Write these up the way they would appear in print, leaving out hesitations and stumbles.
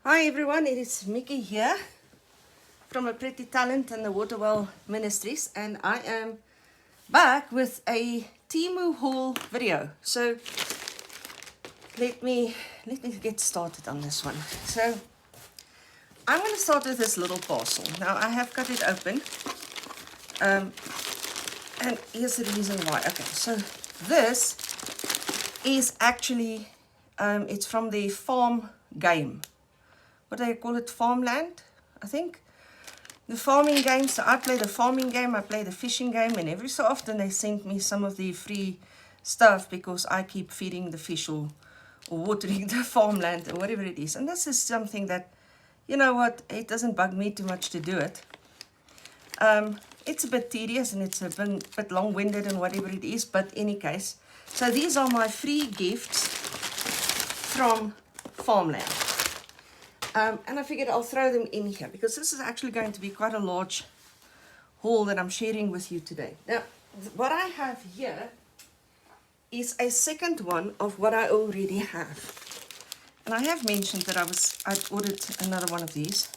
Hi everyone, it is Mickey here from A Pretty Talent and the Waterwell Ministries, and I am back with a Temu Haul video. So let me get started on this one. So I'm going to start with this little parcel. Now I have cut it open, and here's the reason why. Okay, so this is actually it's from the farm game. What do they call it? Farmland, I think. The farming game. So I play the farming game, I play the fishing game, and every so often they send me some of the free stuff because I keep feeding the fish or watering the farmland or whatever it is. And this is something that, you know what, it doesn't bug me too much to do it. It's a bit tedious and it's a bit long-winded and whatever it is, but in any case. So these are my free gifts from farmland. And I figured I'll throw them in here because this is actually going to be quite a large haul that I'm sharing with you today. Now, what I have here is a second one of what I already have. And I have mentioned that I'd ordered another one of these.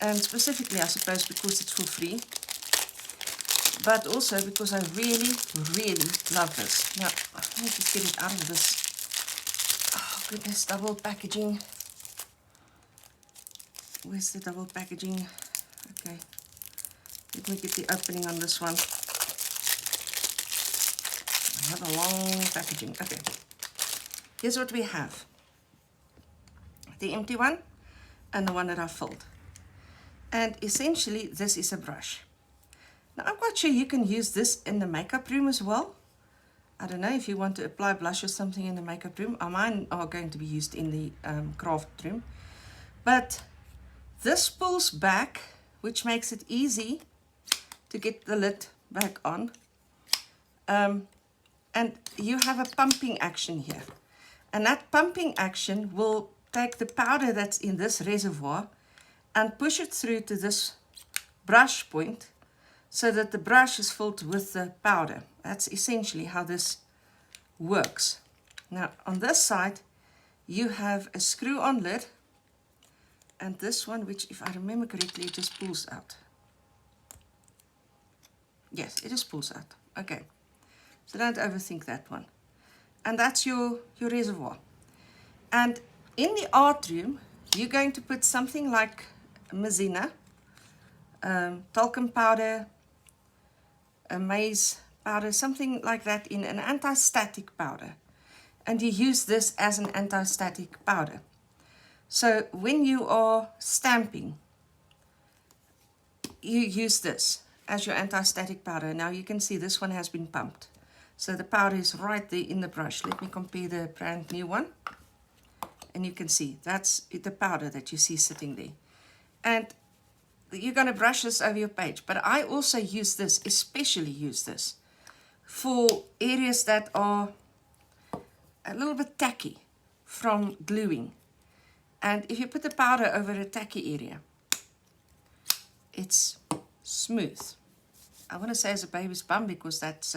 And specifically, I suppose, because it's for free. But also because I really, really love this. Now, let me just get it out of this. Oh, goodness, double packaging. Where's the double packaging? Okay, let me get the opening on this one. I have a long packaging. Okay, here's what we have. The empty one and the one that I filled. And essentially this is a brush. Now I'm quite sure you can use this in the makeup room as well. I don't know if you want to apply blush or something in the makeup room. Mine are going to be used in the craft room. But this pulls back, which makes it easy to get the lid back on. And you have a pumping action here. And that pumping action will take the powder that's in this reservoir and push it through to this brush point so that the brush is filled with the powder. That's essentially how this works. Now, on this side, you have a screw-on lid. And this one, which if I remember correctly, it just pulls out. Yes, it just pulls out. Okay. So don't overthink that one. And that's your reservoir. And in the art room, you're going to put something like maizena, talcum powder, a maize powder, something like that in an anti-static powder. And you use this as an anti-static powder. So when you are stamping, you use this as your anti-static powder. Now you can see this one has been pumped. So the powder is right there in the brush. Let me compare the brand new one. And you can see that's the powder that you see sitting there. And you're going to brush this over your page. But I also use this, especially use this, for areas that are a little bit tacky from gluing. And if you put the powder over a tacky area, it's smooth. I want to say as a baby's bum because that's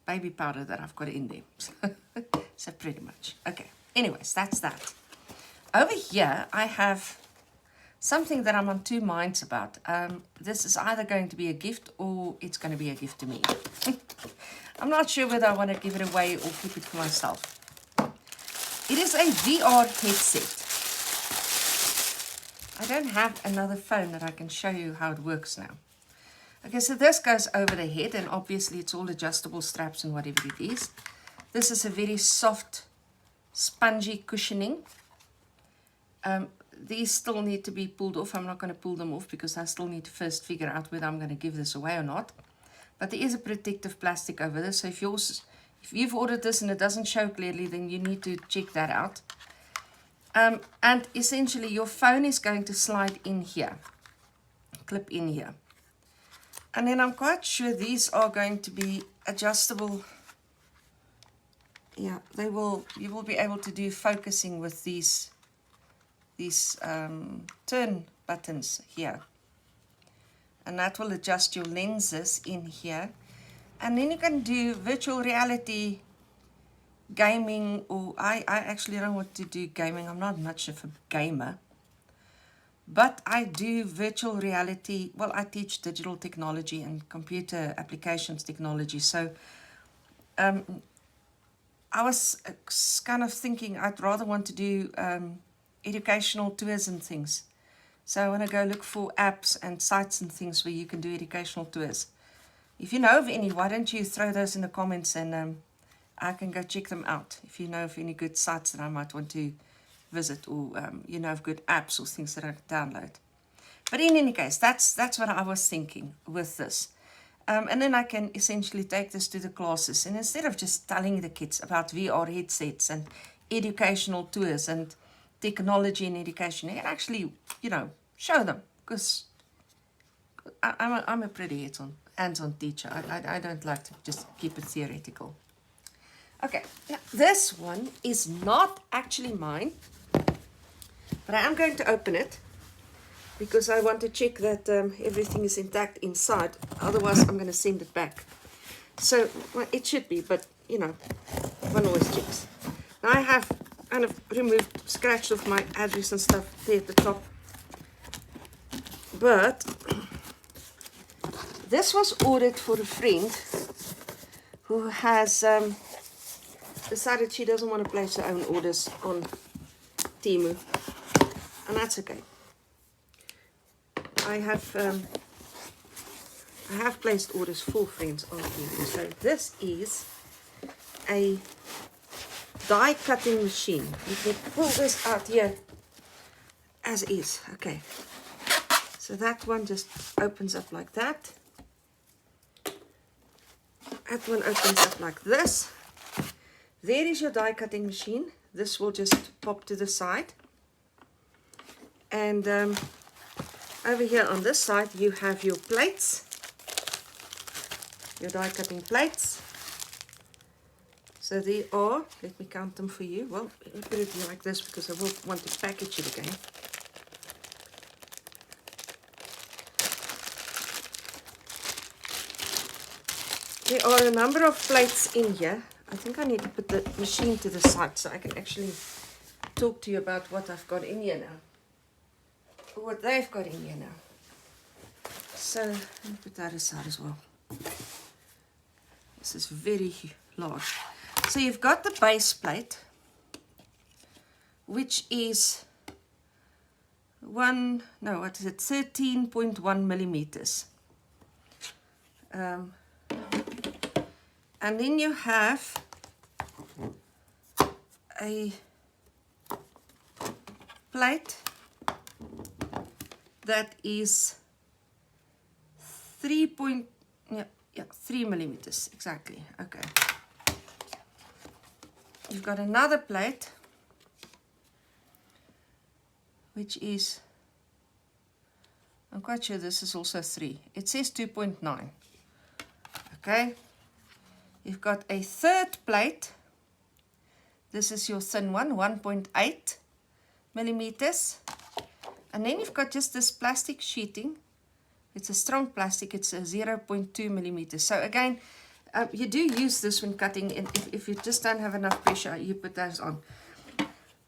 baby powder that I've got in there. So pretty much. Okay, anyways, that's that. Over here, I have something that I'm on two minds about. This is either going to be a gift or it's going to be a gift to me. I'm not sure whether I want to give it away or keep it for myself. It is a VR headset. I don't have another phone that I can show you how it works now. Okay, so this goes over the head, and obviously it's all adjustable straps and whatever it is. This is a very soft, spongy cushioning. These still need to be pulled off. I'm not going to pull them off because I still need to first figure out whether I'm going to give this away or not. But there is a protective plastic over this, so if you've ordered this and it doesn't show clearly, then you need to check that out. And essentially your phone is going to slide in here, clip in here. And then I'm quite sure these are going to be adjustable. Yeah, you will be able to do focusing with these turn buttons here. And that will adjust your lenses in here. And then you can do virtual reality gaming, or I actually don't want to do gaming. I'm not much of a gamer. But I do virtual reality. Well, I teach digital technology and computer applications technology. So I was kind of thinking I'd rather want to do educational tours and things. So I want to go look for apps and sites and things where you can do educational tours. If you know of any, why don't you throw those in the comments, and I can go check them out. If you know of any good sites that I might want to visit, or you know of good apps or things that I could download. But in any case, that's what I was thinking with this. And then I can essentially take this to the classes, and instead of just telling the kids about VR headsets and educational tours and technology in education, I can actually, you know, show them, because I'm a pretty hands-on teacher. I don't like to just keep it theoretical. Okay, now this one is not actually mine, but I am going to open it because I want to check that everything is intact inside. Otherwise, I'm going to send it back. So, well, it should be, but, you know, one always checks. Now, I have kind of removed, scratched off my address and stuff there at the top. But this was ordered for a friend who has decided she doesn't want to place her own orders on Temu. And that's okay. I have placed orders for friends on Temu. So this is a die cutting machine. Let me pull this out here as is. Okay. So that one just opens up like that. That one opens up like this. There is your die cutting machine. This will just pop to the side. And over here on this side you have your plates. Your die cutting plates. So they are, let me count them for you. Well, let me put it like this because I will want to package it again. There are a number of plates in here. I think I need to put the machine to the side so I can actually talk to you about what I've got in here now. Or what they've got in here now. So, let me put that aside as well. This is very large. So you've got the base plate, which is 13.1 millimeters. And then you have a plate that is 3 millimeters exactly. Okay. You've got another plate which is, I'm quite sure this is also 3. It says 2.9. Okay. You've got a third plate. This is your thin one, 1.8 millimeters. And then you've got just this plastic sheeting. It's a strong plastic. It's a 0.2 millimeters. So again, you do use this when cutting. And if you just don't have enough pressure, you put those on.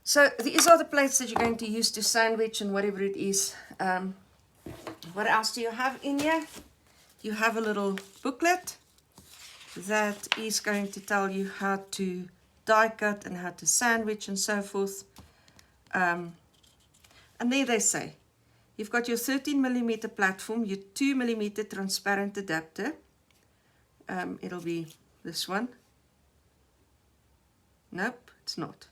So these are the plates that you're going to use to sandwich and whatever it is. What else do you have in here? You have a little booklet that is going to tell you how to die cut and how to sandwich and so forth. And there they say, you've got your 13 millimeter platform, your 2 millimeter transparent adapter. It'll be this one. Nope, it's not.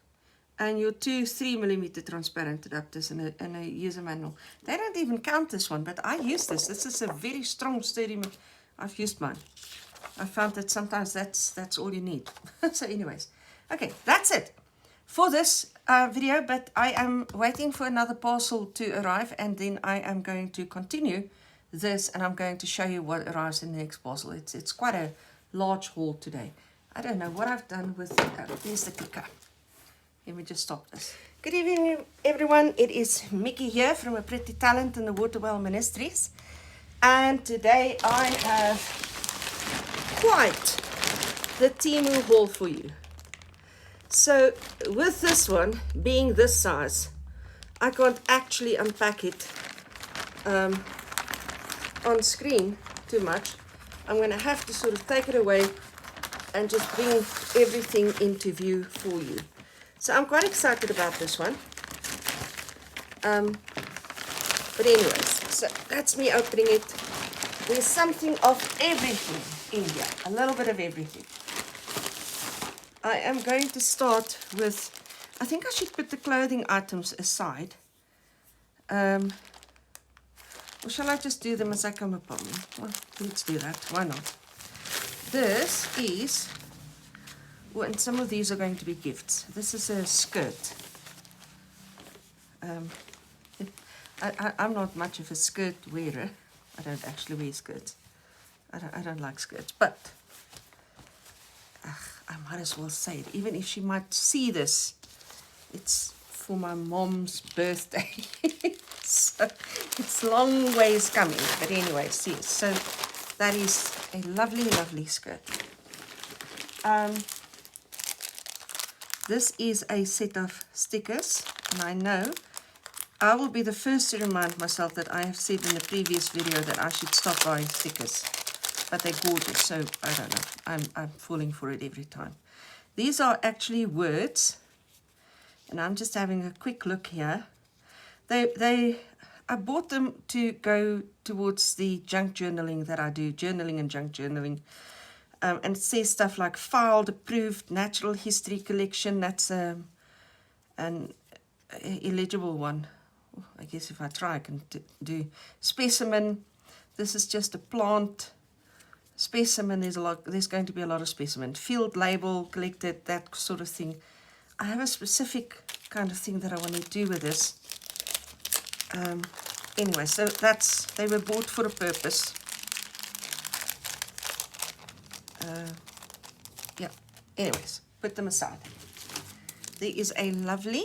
And your 2 3 millimeter transparent adapters and a user manual. They don't even count this one, but I use this. This is a very strong, sturdy. I've used mine. I found that sometimes that's all you need. So anyways, okay, that's it for this video, but I am waiting for another parcel to arrive, and then I am going to continue this, and I'm going to show you what arrives in the next parcel. It's quite a large haul today. I don't know what I've done with there's the clicker. Let me just stop this. Good evening, everyone. It is Mickey here from A Pretty Talent in the Waterwell Ministries, and today I have quite the Temu haul for you. So with this one being this size, I can't actually unpack it on screen too much. I'm going to have to sort of take it away and just bring everything into view for you. So I'm quite excited about this one. But anyways, so that's me opening it. There's something of everything in here, a little bit of everything. I am going to start with, I think I should put the clothing items aside. Or shall I just do them as I come upon them? Well, let's do that. Why not? This is, well, and some of these are going to be gifts. This is a skirt. I'm not much of a skirt wearer. I don't actually wear skirts. I don't like skirts, but I might as well say it. Even if she might see this, it's for my mom's birthday. So it's long ways coming. But anyway, see, so that is a lovely, lovely skirt. This is a set of stickers, and I know I will be the first to remind myself that I have said in the previous video that I should stop buying stickers. But they're gorgeous, so I don't know. I'm falling for it every time. These are actually words, and I'm just having a quick look here. I bought them to go towards the junk journaling that I do, journaling and junk journaling. And it says stuff like filed, approved, natural history collection. That's an illegible one. I guess if I try, I can do specimen. This is just a plant. Specimen, there's going to be a lot of specimen. Field label, collected, that sort of thing. I have a specific kind of thing that I want to do with this. Anyway, so they were bought for a purpose. Yeah, anyways, put them aside. There is a lovely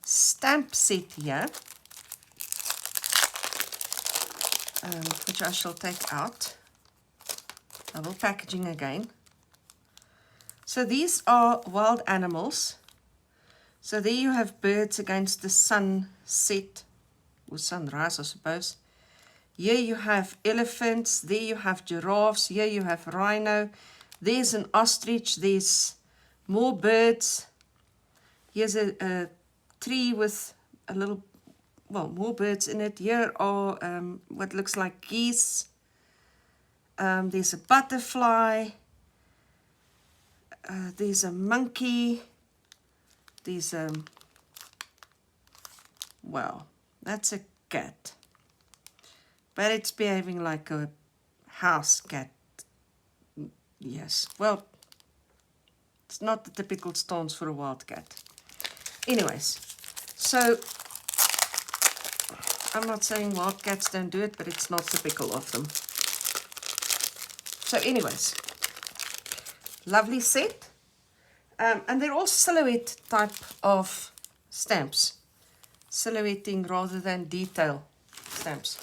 stamp set here, which I shall take out. Double packaging again. So these are wild animals. So there you have birds against the sunset, or sunrise, I suppose. Here you have elephants, there you have giraffes, here you have rhino, there's an ostrich, there's more birds. Here's a tree with a little, well, more birds in it. Here are what looks like geese. There's a butterfly. There's a monkey. There's a, well, that's a cat. But it's behaving like a house cat. Yes, well, it's not the typical stance for a wild cat. Anyways, so I'm not saying wild cats don't do it, but it's not typical of them. So anyways, lovely set. And they're all silhouette type of stamps. Silhouetting rather than detail stamps.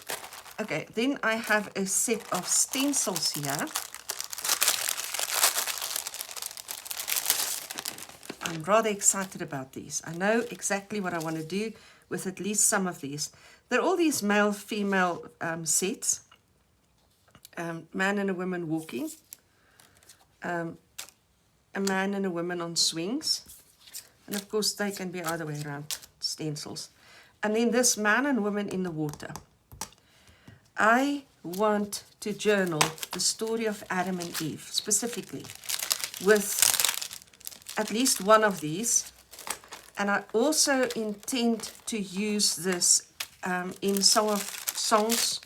Okay, then I have a set of stencils here. I'm rather excited about these. I know exactly what I want to do with at least some of these. They're all these male-female sets. Man and a woman walking. A man and a woman on swings. And of course they can be either way around, stencils. And then this man and woman in the water. I want to journal the story of Adam and Eve, specifically, with at least one of these. And I also intend to use this in Song of Songs.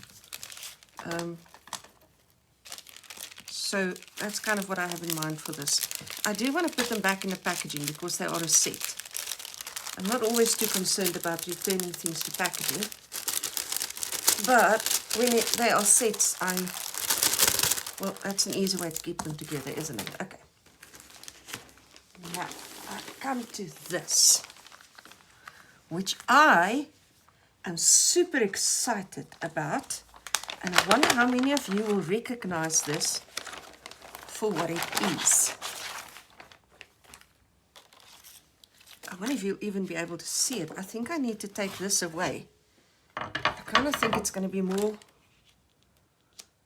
So that's kind of what I have in mind for this. I do want to put them back in the packaging because they are a set. I'm not always too concerned about returning things to packaging. But when they are sets, well, that's an easy way to keep them together, isn't it? Okay. Now, I come to this, which I am super excited about. And I wonder how many of you will recognize this for what it is. wonder if you'll even be able to see it. I think I need to take this away. I kind of think it's going to be more...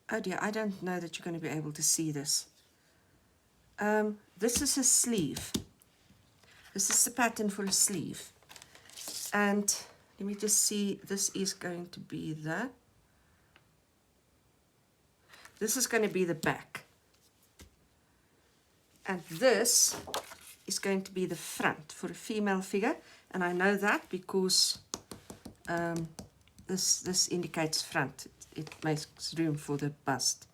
Oh dear, I don't know that you're going to be able to see this. This is a sleeve. This is the pattern for a sleeve. And let me just see, this is going to be the... This is going to be the back. And this is going to be the front for a female figure. And I know that because this indicates front. It makes room for the bust.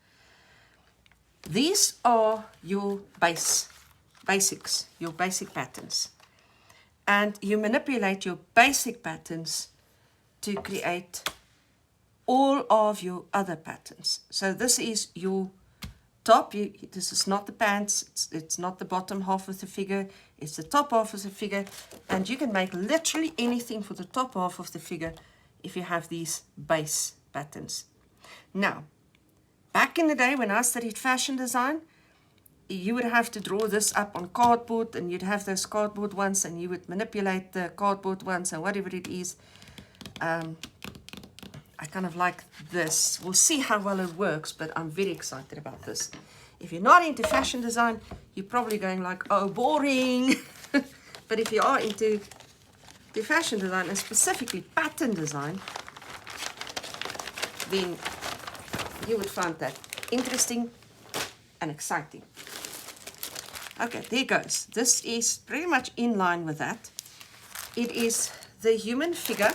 These are your basics, your basic patterns. And you manipulate your basic patterns to create all of your other patterns. So this is your top. This is not the pants, it's not the bottom half of the figure, it's the top half of the figure. And you can make literally anything for the top half of the figure if you have these base patterns. Now, back in the day when I studied fashion design, you would have to draw this up on cardboard, and you'd have those cardboard ones, and you would manipulate the cardboard ones and whatever it is. I kind of like this. We'll see how well it works, but I'm very excited about this. If you're not into fashion design, you're probably going like, oh, boring. But if you are into the fashion design, and specifically pattern design, then you would find that interesting and exciting. Okay, there goes. This is pretty much in line with that. It is the human figure,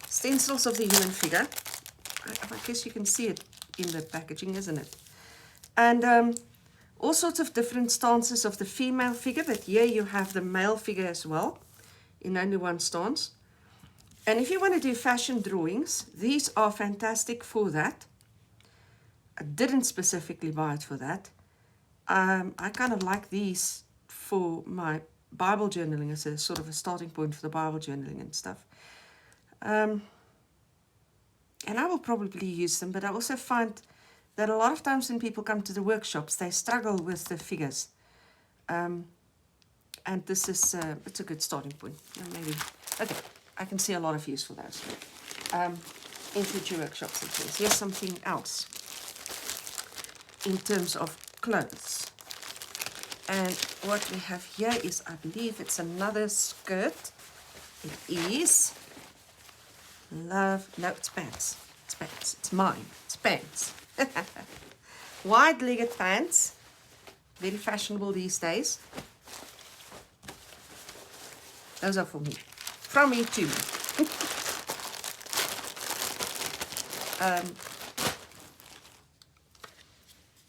stencils of the human figure. I guess you can see it in the packaging, isn't it? And all sorts of different stances of the female figure, but here you have the male figure as well, in only one stance. And if you want to do fashion drawings, these are fantastic for that. I didn't specifically buy it for that. I kind of like these for my Bible journaling as a sort of a starting point for the Bible journaling and stuff. And I will probably use them, but I also find that a lot of times when people come to the workshops, they struggle with the figures. And this is, it's a good starting point. Maybe, okay, I can see a lot of use for those. In future workshops, it is. Here's something else in terms of clothes. And what we have here is, I believe it's another skirt. It is, no, it's pants. It's pants. It's mine. It's pants. Wide-legged pants. Very fashionable these days. Those are for me. From me to me.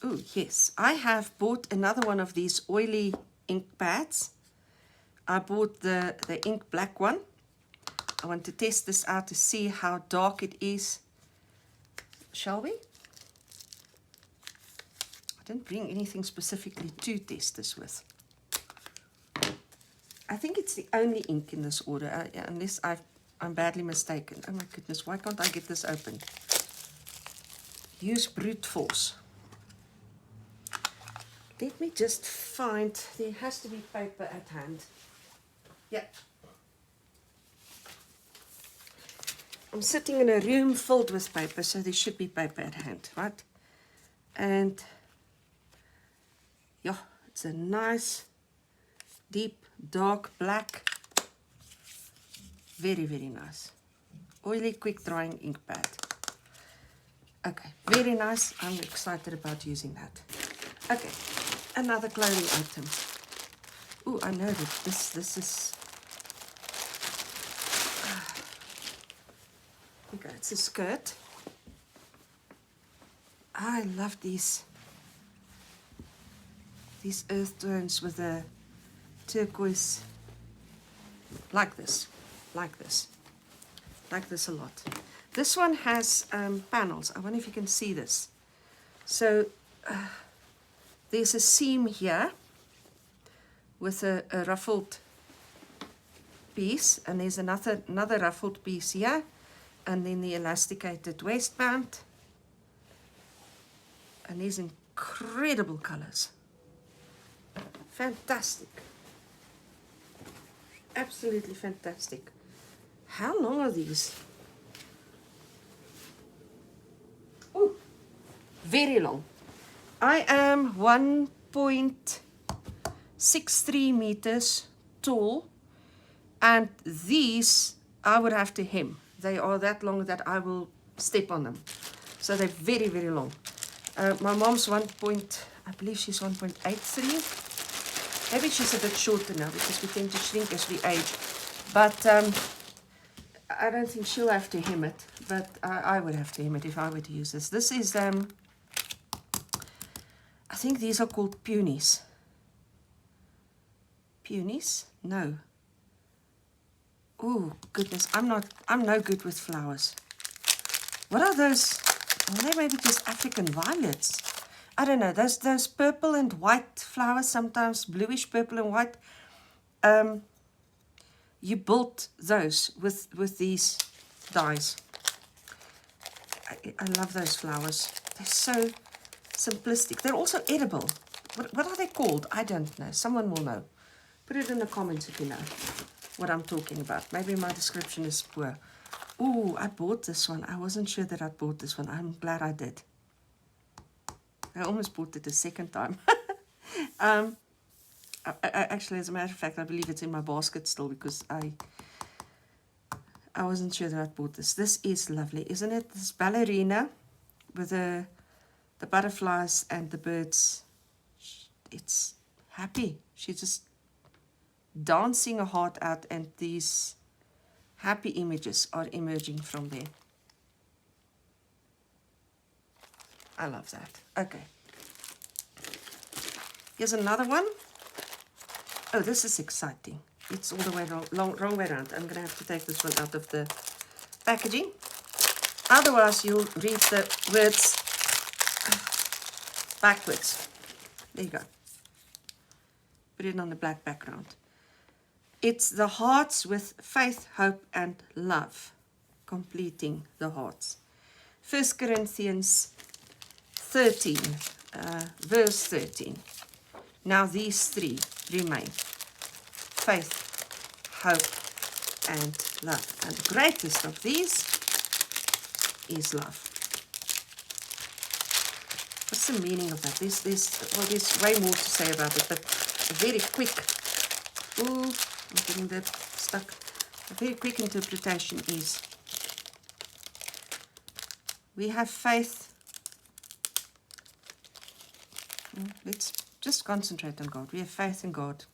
Oh, yes. I have bought another one of these oily ink pads. I bought the ink black one. I want to test this out to see how dark it is. Shall we? I didn't bring anything specifically to test this with. I think it's the only ink in this order, unless I'm badly mistaken. Oh my goodness, why can't I get this open? Use brute force. Let me just find, there has to be paper at hand. Yeah. I'm sitting in a room filled with paper, so there should be paper at hand, right? And yeah, it's a nice, deep, dark black. Very, very nice. Oily, quick drying ink pad. Okay, very nice. I'm excited about using that. Okay, another clothing item. Oh, I know that this is... Okay, it's a skirt. I love these earth tones with a turquoise, like this a lot. This one has panels. I wonder if you can see this. So there's a seam here with a ruffled piece, and there's another ruffled piece here, and then the elasticated waistband, and these incredible colors. Fantastic. absolutely fantastic. How long are these? Oh, very long. I am 1.63 meters tall, and these I would have to hem. They are that long that I will step on them. So they're very, very long. My mom's I believe she's 1.83. Maybe she's a bit shorter now because we tend to shrink as we age. But I don't think she'll have to hem it. But I would have to hem it if I were to use this. This is, I think these are called peonies. Peonies? No. Oh, goodness. I'm no good with flowers. What are those? Are they maybe just African violets? I don't know. Those purple and white flowers, sometimes bluish purple and white. You built those with these dyes. I love those flowers. They're so simplistic. They're also edible. What are they called? I don't know. Someone will know. Put it in the comments if you know what I'm talking about. Maybe my description is poor. Ooh, I bought this one. I wasn't sure that I bought this one. I'm glad I did. I almost bought it a second time. Actually, as a matter of fact, I believe it's in my basket still because I wasn't sure that I bought this. This is lovely, isn't it? This ballerina with the butterflies and the birds. It's happy. She's just dancing her heart out, and these happy images are emerging from there. I love that. Okay. Here's another one. Oh, this is exciting. It's all the way wrong way around. I'm going to have to take this one out of the packaging. Otherwise, you'll read the words backwards. There you go. Put it on the black background. It's the hearts with faith, hope, and love, completing the hearts. 1 Corinthians 13, verse 13. Now these three remain: faith, hope, and love. And the greatest of these is love. What's the meaning of that? There's way more to say about it, but a very quick, I'm getting that stuck. A very quick interpretation is, we have faith. Let's just concentrate on God. We have faith in God.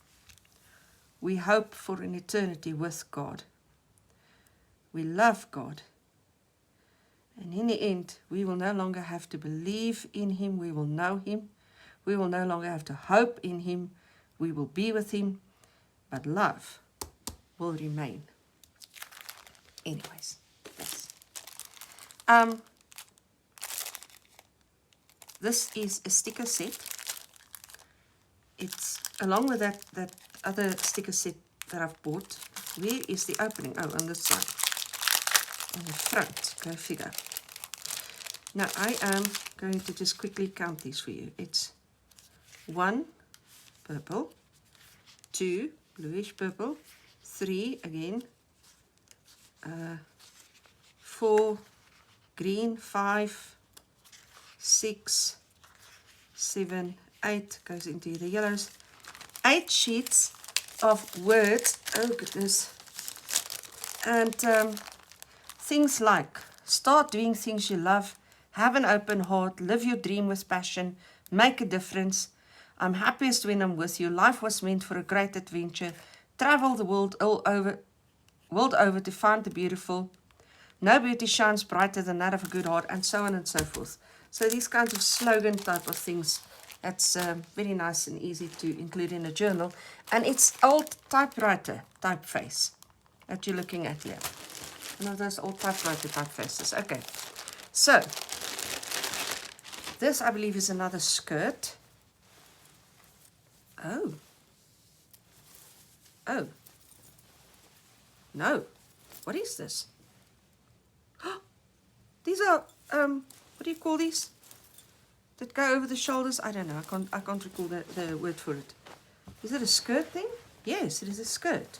We hope for an eternity with God. We love God. And in the end, we will no longer have to believe in Him. We will know Him. We will no longer have to hope in Him. We will be with Him. But love will remain. Anyways, yes. This is a sticker set. It's along with that other sticker set that I've bought. Where is the opening? Oh, on this side. On the front. Go figure. Now I am going to just quickly count these for you. It's 1 purple, 2 bluish purple, 3 again, 4 green, 5, 6, 7, 8 goes into the yellows. 8 sheets of words. Oh goodness. And things like: start doing things you love, have an open heart, live your dream with passion, make a difference, I'm happiest when I'm with you, life was meant for a great adventure, travel the world over to find the beautiful, no beauty shines brighter than that of a good heart, and so on and so forth. So these kinds of slogan type of things, that's very nice and easy to include in a journal. And it's old typewriter typeface that you're looking at here. One of those old typewriter typefaces. Okay, so this I believe is another skirt. Oh. No. What is this? These are, what do you call these? That go over the shoulders? I don't know. I can't recall the word for it. Is it a skirt thing? Yes, it is a skirt.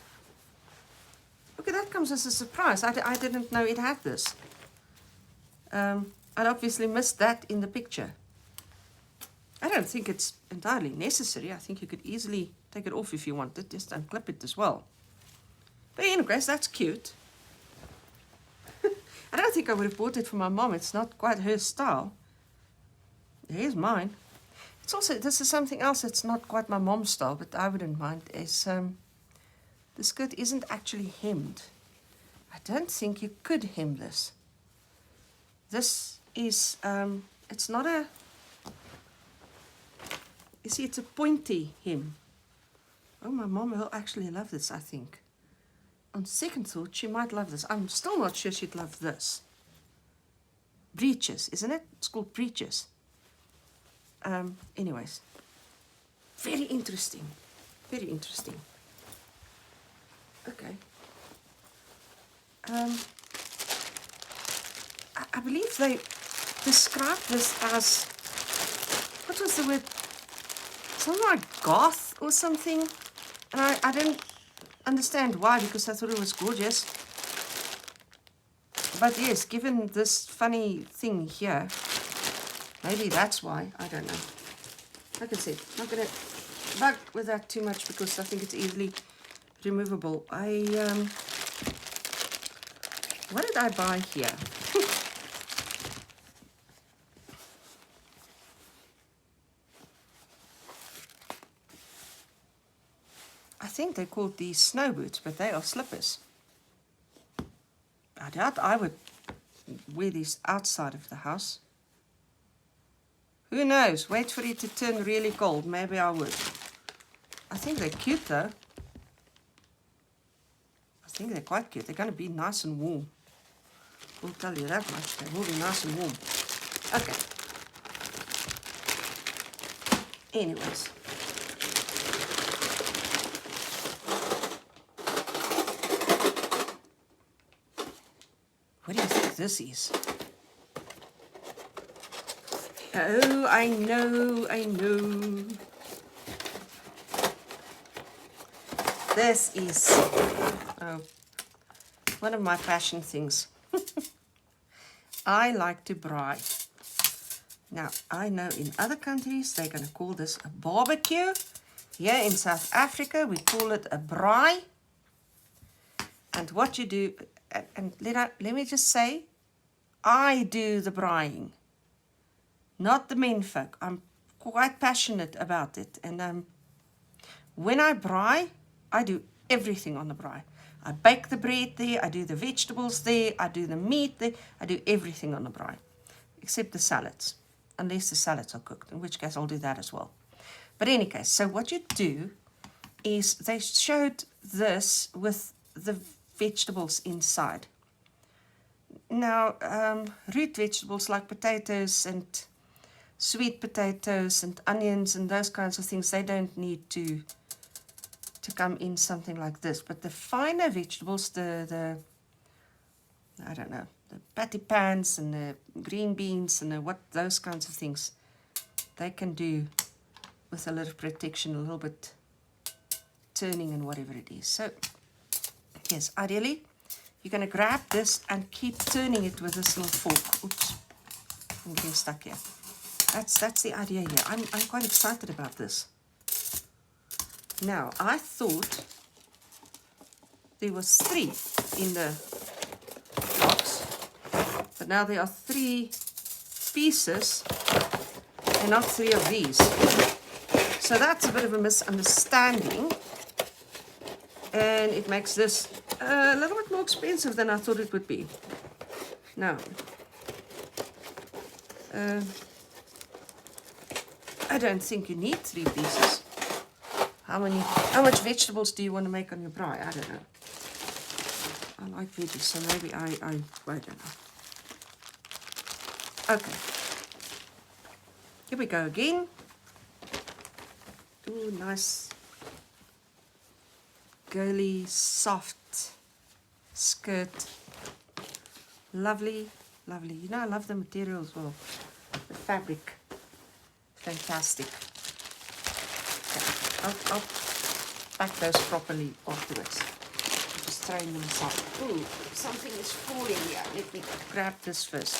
Look at that, comes as a surprise. I didn't know it had this. I'd obviously missed that in the picture. I don't think it's entirely necessary. I think you could easily take it off if you wanted. Just unclip it as well. But anyways, that's cute. I don't think I would have bought it for my mom. It's not quite her style. Here's mine. It's also, this is something else that's not quite my mom's style, but I wouldn't mind. Is the skirt isn't actually hemmed. I don't think you could hem this. This is, it's not a, you see, it's a pointy hem. Oh, my mom will actually love this, I think. On second thought, she might love this. I'm still not sure she'd love this. Breeches, isn't it? It's called breeches. Anyways, very interesting. Very interesting. Okay. I believe they describe this as, what was the word? Something like goth or something. And I didn't understand why, because I thought it was gorgeous. But yes, given this funny thing here, maybe that's why. I don't know. Like I said, not going to bug with that too much because I think it's easily removable. What did I buy here? I think they're called these snow boots, but they are slippers. I doubt I would wear these outside of the house. Who knows? Wait for it to turn really cold. Maybe I would. I think they're cute though. I think they're quite cute. They're going to be nice and warm. We'll tell you that much. They will be nice and warm. Okay. Anyways. What do you think this is? Oh, I know. This is one of my fashion things. I like to braai. Now, I know in other countries they're going to call this a barbecue. Here in South Africa we call it a braai. And what you do, and let me just say, I do the braaiing, not the men folk. I'm quite passionate about it. And when I braai, I do everything on the braai. I bake the bread there, I do the vegetables there, I do the meat there, I do everything on the braai, except the salads, unless the salads are cooked, in which case I'll do that as well. But in any case, so what you do is they showed this with the vegetables inside. Now, root vegetables like potatoes and sweet potatoes and onions and those kinds of things, they don't need to come in something like this. But the finer vegetables, the I don't know, the patty pans and the green beans and those kinds of things, they can do with a little protection, a little bit turning and whatever it is. So yes, ideally you're going to grab this and keep turning it with this little fork. Oops, I'm getting stuck here. That's the idea here. I'm quite excited about this. Now, I thought there was 3 in the box, but now there are 3 pieces and not 3 of these. So that's a bit of a misunderstanding, and it makes this a little bit more expensive than I thought it would be. Now, I don't think you need 3 pieces. How much vegetables do you want to make on your braai? I don't know. I like veggies, so maybe I don't know. Okay. Here we go again. Ooh, nice, girly, soft skirt. Lovely, lovely. You know, I love the material as well. The fabric, fantastic. Okay. I'll pack those properly afterwards. Just throwing them aside. Ooh, something is falling here. Let me grab this first.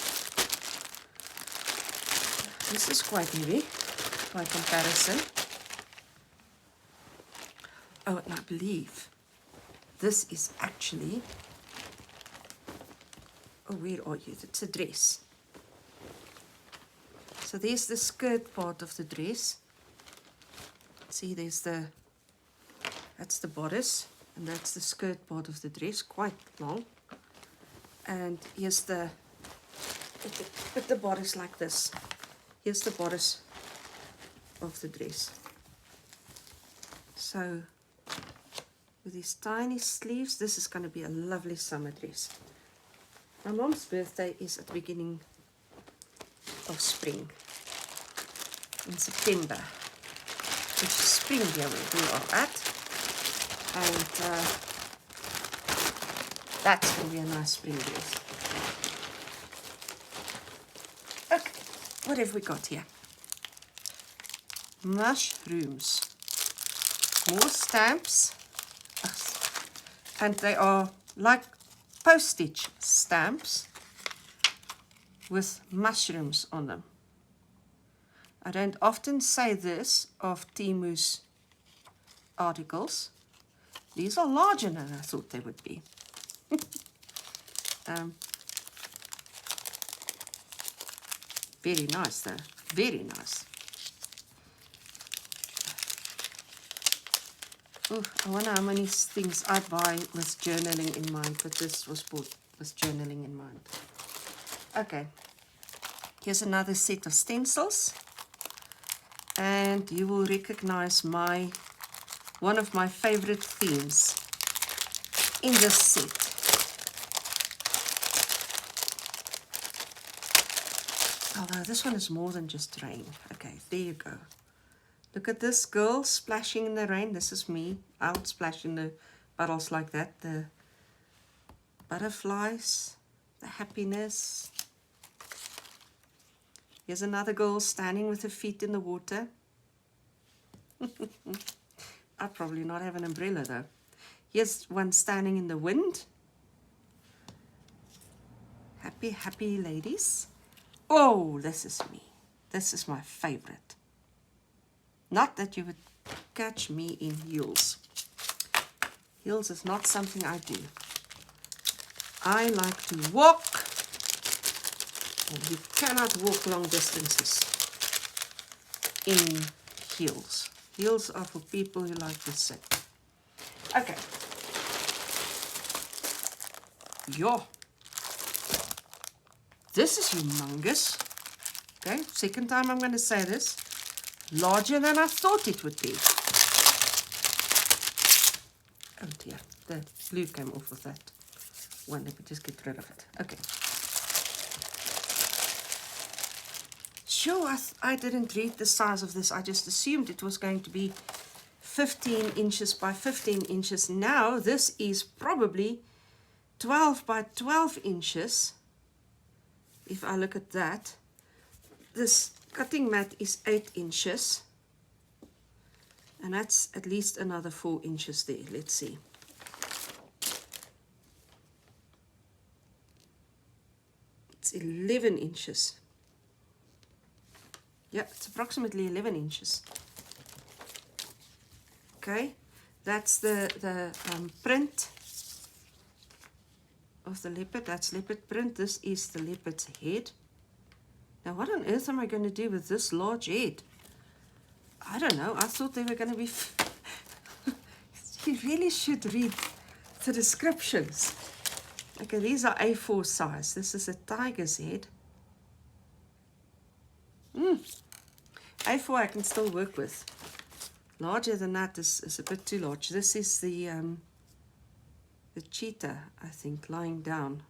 This is quite heavy by comparison. Oh, and I believe this is actually, oh, where are you? It's a dress. So there's the skirt part of the dress. See, that's the bodice, and that's the skirt part of the dress, quite long. And here's put the bodice like this. Here's the bodice of the dress. So with these tiny sleeves, this is going to be a lovely summer dress. My mom's birthday is at the beginning of spring, in September, which is spring here where we are at, and that's going to be a nice spring dress. Okay, what have we got here? Mushrooms, more stamps, and they are like postage stamps with mushrooms on them. I don't often say this of Temu's articles. These are larger than I thought they would be. Very nice though, very nice. Oh, I wonder how many things I buy with journaling in mind, but this was bought with journaling in mind. Okay, here's another set of stencils, and you will recognize one of my favorite themes in this set. Although this one is more than just rain. Okay, there you go. Look at this girl splashing in the rain. This is me. I would splash in the puddles like that. The butterflies, the happiness. Here's another girl standing with her feet in the water. I'd probably not have an umbrella though. Here's one standing in the wind. Happy, happy ladies. Oh, this is me. This is my favorite. Not that you would catch me in heels. Heels is not something I do. I like to walk, and you cannot walk long distances in heels. Heels are for people who like to sit. Okay. Yeah. This is humongous. Okay, second time I'm going to say this. Larger than I thought it would be. Oh dear, the glue came off of that one. Let me just get rid of it. Okay. Sure, I didn't read the size of this. I just assumed it was going to be 15 inches by 15 inches. Now this is probably 12 by 12 inches. If I look at that, this cutting mat is 8 inches, and that's at least another 4 inches there. Let's see. It's 11 inches. Yeah, it's approximately 11 inches. Okay, that's the print of the leopard. That's leopard print. This is the leopard's head. Now, what on earth am I going to do with this large head? I don't know. I thought they were going to be... You really should read the descriptions. Okay, these are A4 size. This is a tiger's head. A4 I can still work with. Larger than that is a bit too large. This is the cheetah, I think, lying down.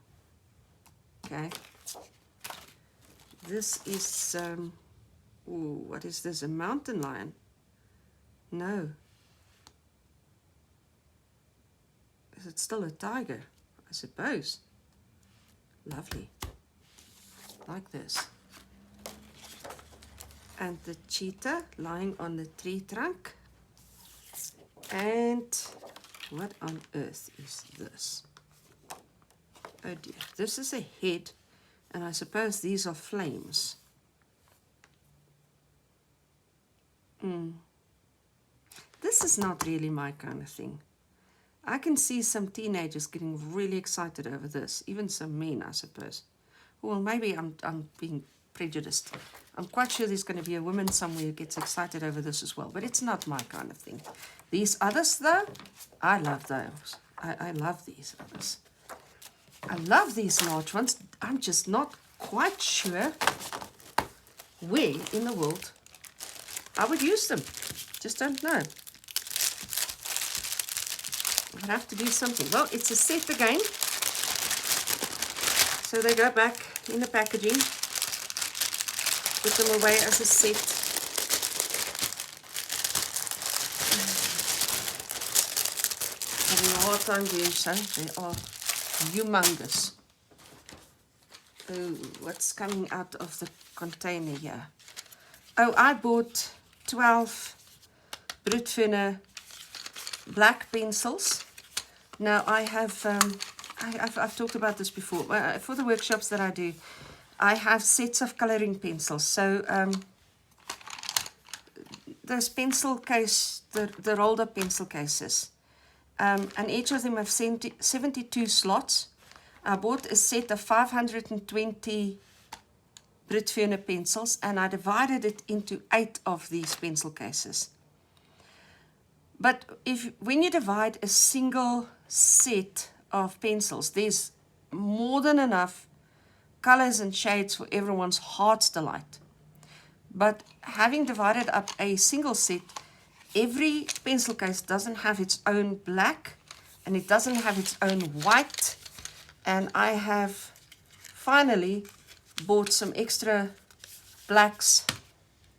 Okay. This is, ooh, what is this? A mountain lion? No. Is it still a tiger? I suppose. Lovely. Like this. And the cheetah lying on the tree trunk. And What on earth is this? Oh dear. This is a head, and I suppose these are flames. This is not really my kind of thing. I can see some teenagers getting really excited over this, even some men, I suppose. Well, maybe I'm being prejudiced. I'm quite sure there's going to be a woman somewhere who gets excited over this as well, but it's not my kind of thing. These others, though, I love those. I love these others. I love these large ones. I'm just not quite sure where in the world I would use them. Just don't know. I would have to do something. Well, it's a set again. So they go back in the packaging. Put them away as a set. Having a hard time doing so. They are humongous. Oh, what's coming out of the container here? Oh, I bought 12 Brutfunner black pencils. Now I have, I've talked about this before. For the workshops that I do, I have sets of coloring pencils. So those pencil case, the rolled up pencil cases, and each of them have 72 slots. I bought a set of 520 Brutfunner pencils, and I divided it into 8 of these pencil cases. But when you divide a single set of pencils, there's more than enough colors and shades for everyone's heart's delight. But having divided up a single set, every pencil case doesn't have its own black, and it doesn't have its own white. And I have finally bought some extra blacks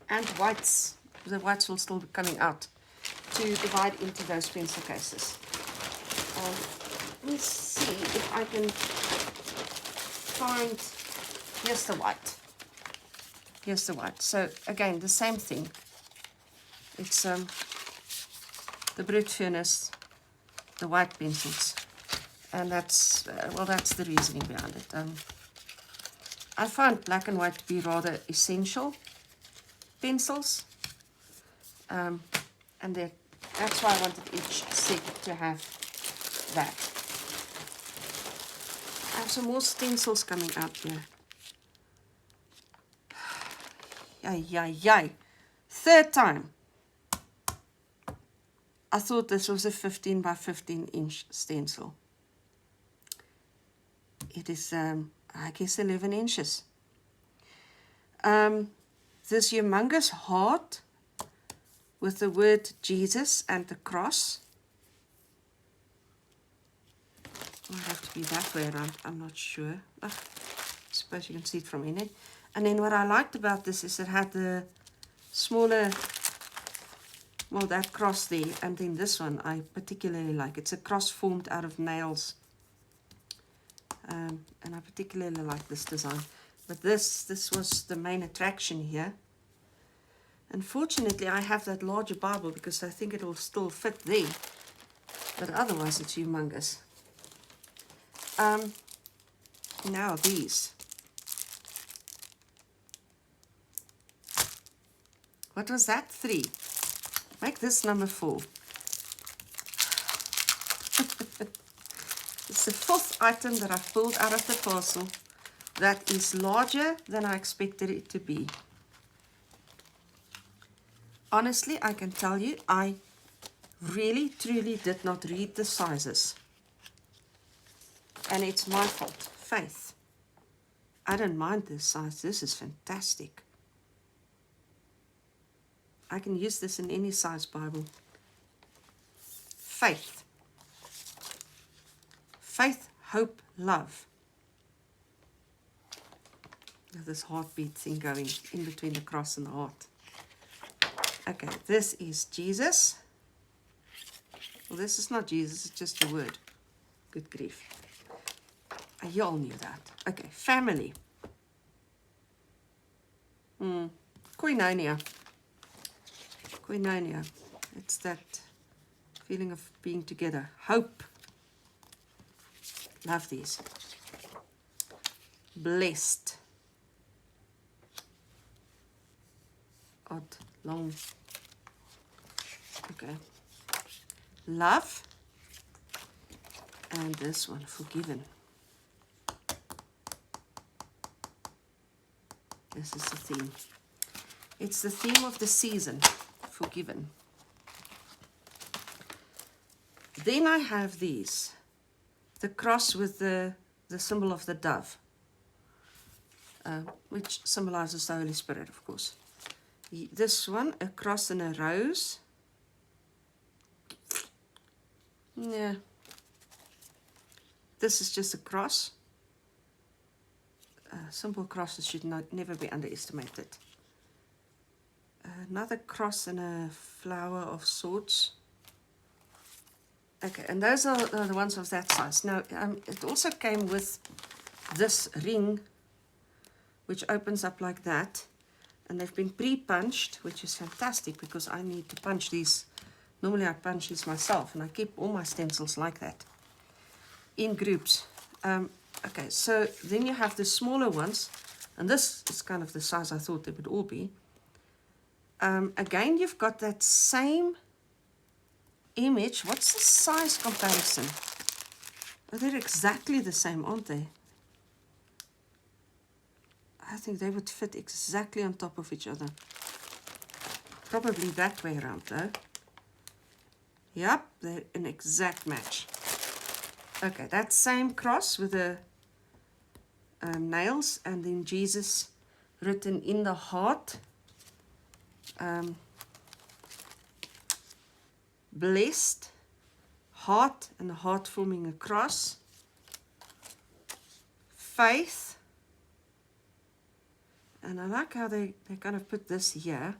and whites. The whites will still be coming out, to divide into those pencil cases. Let me see if I can find, here's the white. Here's the white. So again, the same thing. It's the Brutfunners, the white pencils. And that's, well, that's the reasoning behind it. I find black and white to be rather essential pencils. And that's why I wanted each set to have that. I have some more stencils coming out here. Yay. Third time. I thought this was a 15 by 15 inch stencil. It is, I guess, 11 inches. This humongous heart with the word Jesus and the cross. Might have to be that way around, I'm not sure. I suppose you can see it from in it. And then what I liked about this is it had the smaller, well, that cross there, and then this one I particularly like. It's a cross formed out of nails. And I particularly like this design. But this was the main attraction here. Unfortunately, I have that larger Bible because I think it will still fit there. But otherwise, it's humongous. Now these. What was that? 3. Make this number 4. It's the 4th item that I've pulled out of the parcel that is larger than I expected it to be. Honestly, I can tell you, I really, truly did not read the sizes. And it's my fault. Faith. I don't mind this size. This is fantastic. I can use this in any size Bible. Faith. Faith, hope, love. This heartbeat thing going in between the cross and the heart. Okay, this is Jesus. Well, this is not Jesus, it's just a word. Good grief. You all knew that. Okay, family. Koinonia. Koinonia. It's that Feeling of being together. Hope. Love these. Blessed. Odd, long. Okay. Love. And this one, forgiven. This is the theme. It's the theme of the season, forgiven. Then I have these. The cross with the symbol of the dove, which symbolizes the Holy Spirit, of course. This one, a cross and a rose. Yeah. This is just a cross. Simple crosses should never be underestimated. Another cross and a flower of sorts. Okay, and those are the ones of that size. Now, it also came with this ring, which opens up like that. And they've been pre-punched, which is fantastic because I need to punch these. Normally I punch these myself, and I keep all my stencils like that, in groups. Okay, so then you have the smaller ones, and this is kind of the size I thought they would all be. Again, you've got that same image. What's the size comparison? Oh, they're exactly the same, aren't they? I think they would fit exactly on top of each other. Probably that way around though. Yep, they're an exact match. Okay, that same cross with the nails, and then Jesus written in the heart. Blessed, heart, and a heart forming a cross. Faith. And I like how they kind of put this here,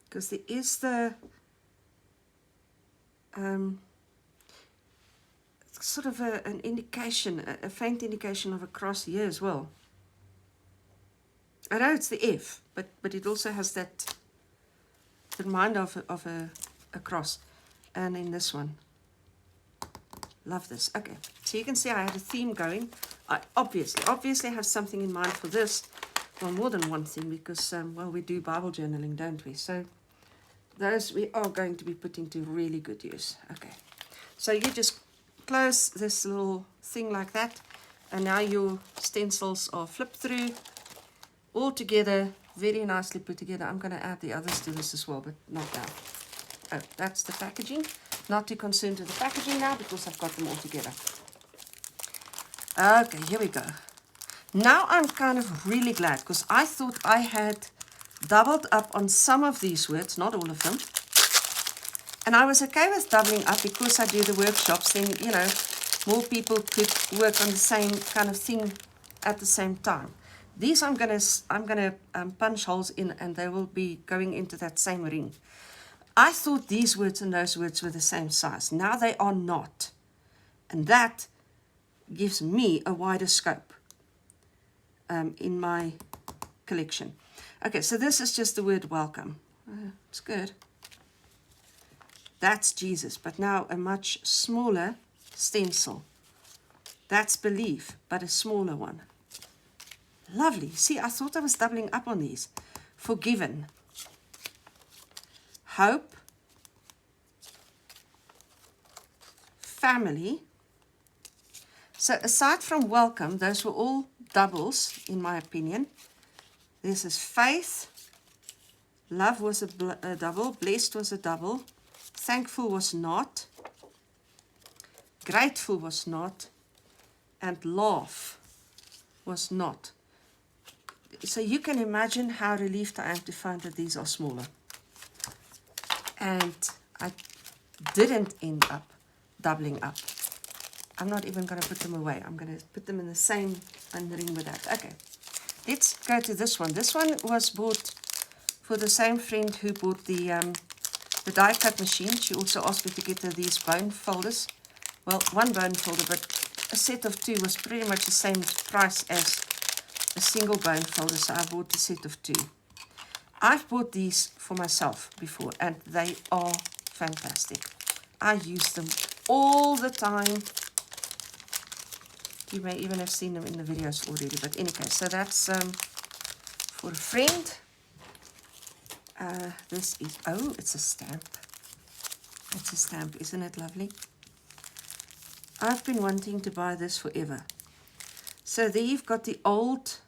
because there is the sort of an indication, a faint indication of a cross here as well. I know it's the F, but it also has that reminder of a cross. And in this one, love this. Okay, so you can see I had a theme going. I obviously have something in mind for this. Well, more than one thing, because well, we do Bible journaling, don't we? So those we are going to be putting to really good use. Okay, so you just close this little thing like that, and now your stencils are flipped through all together, very nicely put together. I'm going to add the others to this as well, but not now. Oh, that's the packaging. Not too concerned with the packaging now because I've got them all together. Okay, here we go. Now I'm kind of really glad, because I thought I had doubled up on some of these words, not all of them. And I was okay with doubling up because I do the workshops, then, you know, more people could work on the same kind of thing at the same time. These I'm gonna punch holes in, and they will be going into that same ring. I thought these words and those words were the same size. Now they are not. And that gives me a wider scope in my collection. Okay, so this is just the word welcome. It's good. That's Jesus, but now a much smaller stencil. That's belief, but a smaller one. Lovely. See, I thought I was doubling up on these. Forgiven. Hope. Family. So aside from welcome, those were all doubles, in my opinion. This is faith. Love was a double. Blessed was a double. Thankful was not. Grateful was not. And laugh was not. So you can imagine how relieved I am to find that these are smaller. And I didn't end up doubling up. I'm not even going to put them away. I'm going to put them in the same ring with that. Okay, let's go to this one. This one was bought for the same friend who bought the die cut machine. She also asked me to get her these bone folders. Well, one bone folder, but a set of two was pretty much the same price as a single bone folder, so I bought a set of two. I've bought these for myself before, and they are fantastic. I use them all the time. You may even have seen them in the videos already, but in any case, so that's for a friend. This is, oh, it's a stamp. It's a stamp, isn't it lovely? I've been wanting to buy this forever. So there you've got the old,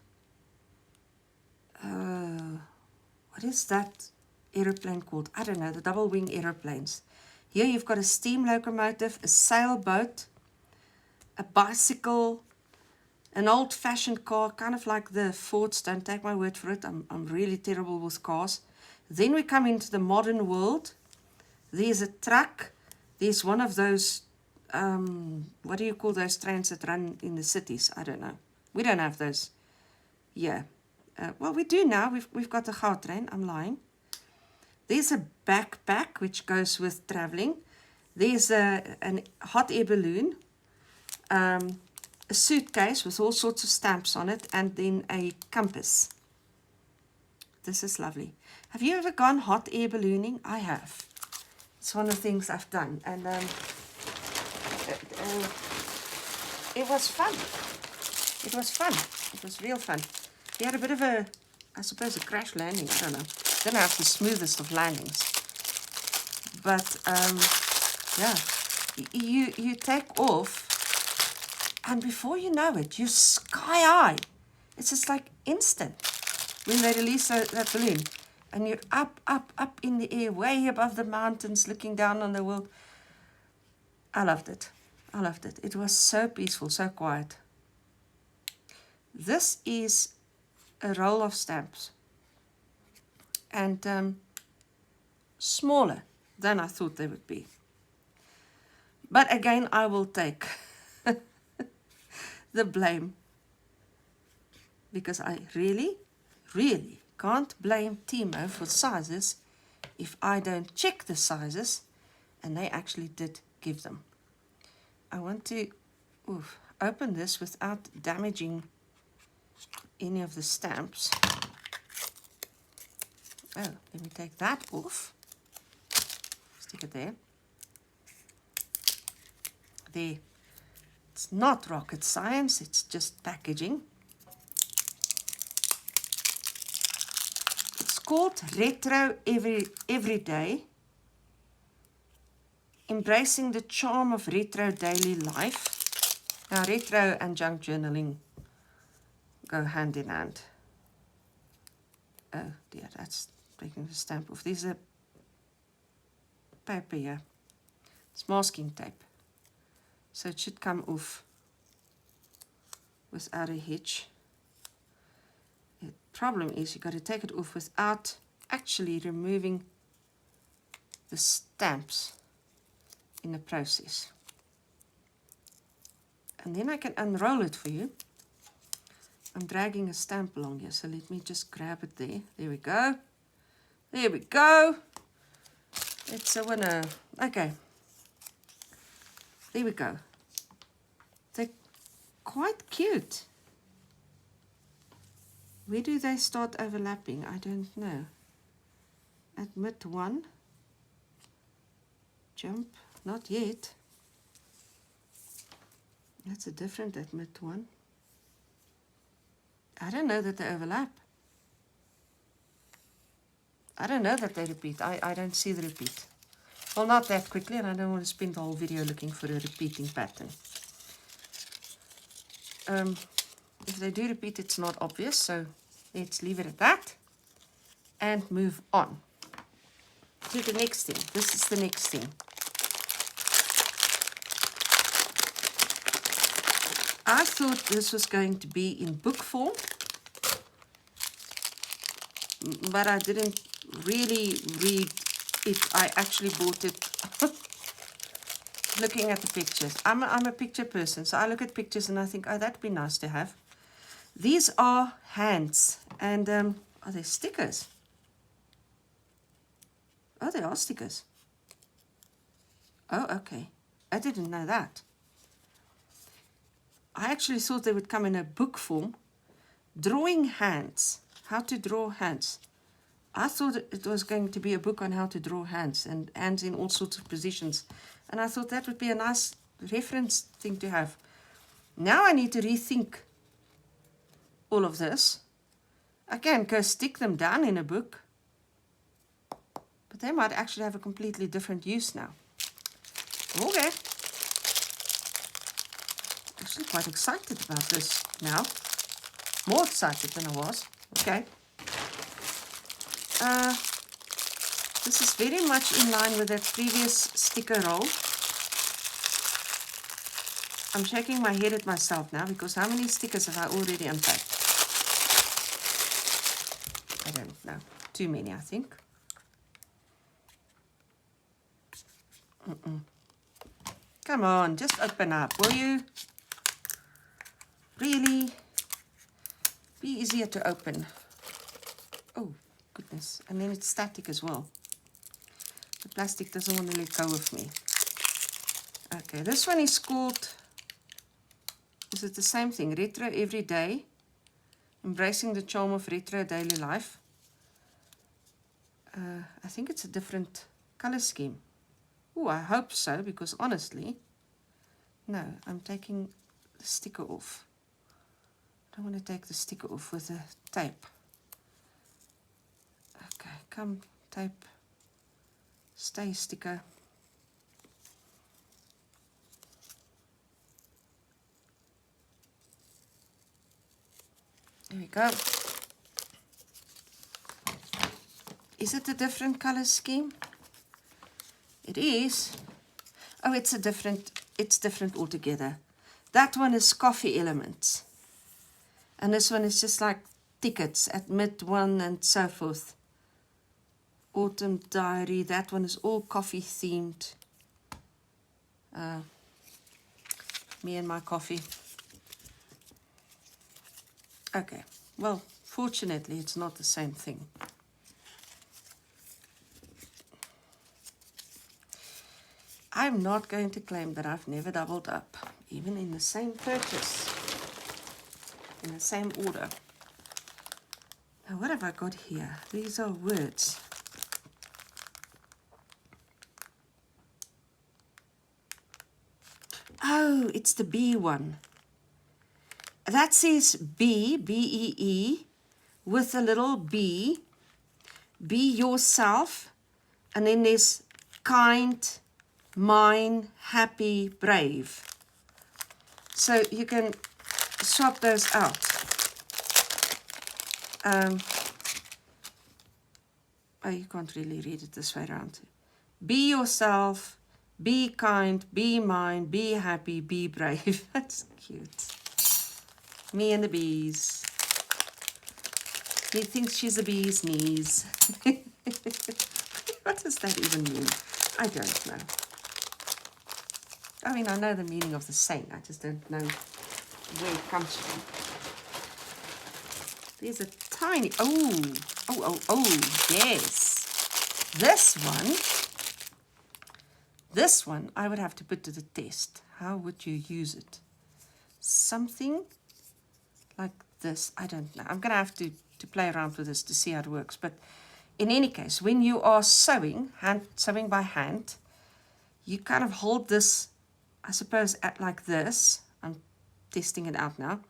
what is that aeroplane called? I don't know, the double wing aeroplanes. Here you've got a steam locomotive, a sailboat, a bicycle, an old-fashioned car, kind of like the Fords. Don't take my word for it, I'm really terrible with cars. Then we come into the modern world. There's a truck. There's one of those, what do you call those trains that run in the cities? I don't know. We don't have those. Yeah. Well, we do now. We've got a Gautrain train. I'm lying. There's a backpack, which goes with traveling. There's a hot air balloon. A suitcase with all sorts of stamps on it. And then a compass. This is lovely. Have you ever gone hot air ballooning? I have. It's one of the things I've done. And it was fun. It was fun. It was real fun. We had a bit of a, I suppose, a crash landing. I don't know. Didn't have the smoothest of landings. But, yeah. You take off. And before you know it, you're sky high. It's just like instant. When they release that balloon. And you're up, up, up in the air, way above the mountains, looking down on the world. I loved it. I loved it. It was so peaceful, so quiet. This is a roll of stamps. And smaller than I thought they would be. But again, I will take the blame. Because I really can't blame Temu for sizes if I don't check the sizes, and they actually did give them. I want to open this without damaging any of the stamps. Oh, let me take that off. Stick it there. There. It's not rocket science, it's just packaging. Called Retro Every Day, embracing the charm of retro daily life. Now, retro and junk journaling go hand in hand. Oh dear, that's taking the stamp off. There's a paper here. It's masking tape, so it should come off without a hitch. The problem is you've got to take it off without actually removing the stamps in the process. And then I can unroll it for you. I'm dragging a stamp along here, so let me just grab it there. There we go. There we go. It's a winner. Okay. There we go. They're quite cute. Where do they start overlapping? I don't know. Admit one. Jump. Not yet. That's a different admit one. I don't know that they overlap. I don't know that they repeat. I don't see the repeat. Well, not that quickly, and I don't want to spend the whole video looking for a repeating pattern. If they do repeat, it's not obvious, so let's leave it at that and move on to the next thing. This is the next thing. I thought this was going to be in book form, but I didn't really read it. I actually bought it looking at the pictures. I'm a picture person, so I look at pictures and I think, oh, that'd be nice to have. These are hands, and are they stickers? Oh, they are stickers. Oh, okay. I didn't know that. I actually thought they would come in a book form. Drawing hands. How to draw hands. I thought it was going to be a book on how to draw hands and hands in all sorts of positions. And I thought that would be a nice reference thing to have. Now I need to rethink all of this. I can go stick them down in a book, but they might actually have a completely different use now. Okay. Actually quite excited about this now. More excited than I was. Okay. This is very much in line with that previous sticker roll. I'm shaking my head at myself now because how many stickers have I already unpacked? I don't know. Too many, I think. Come on, just open up, will you? Really? Be easier to open. Oh, goodness. And then it's static as well. The plastic doesn't want to let go of me. Okay, this one is called, is it the same thing? Retro Everyday. Embracing the charm of retro daily life. I think it's a different color scheme. Oh, I hope so, because honestly, no, I'm taking the sticker off. I don't want to take the sticker off with the tape. Okay, come tape, stay sticker. There we go. Is it a different color scheme? It is. Oh, it's different altogether. That one is coffee elements. And this one is just like tickets at mid-one and so forth. Autumn diary, that one is all coffee themed. Me and my coffee. Okay, well, fortunately it's not the same thing. I'm not going to claim that I've never doubled up, even in the same purchase, in the same order. Now, what have I got here? These are words. Oh, it's the B one. That says B, B-E-E, with a little B. Be yourself, and then there's kind, mine, happy, brave. So you can swap those out. Oh, you can't really read it this way around. Be yourself, be kind, be mine, be happy, be brave. That's cute. Me and the bees. He thinks she's a bee's knees. What does that even mean? I don't know. I mean, I know the meaning of the saying. I just don't know where it comes from. There's a tiny... Oh, yes. This one, I would have to put to the test. How would you use it? Something like this. I don't know. I'm going to have to play around with this to see how it works. But in any case, when you are sewing by hand, you kind of hold this, I suppose, at like this. I'm testing it out now.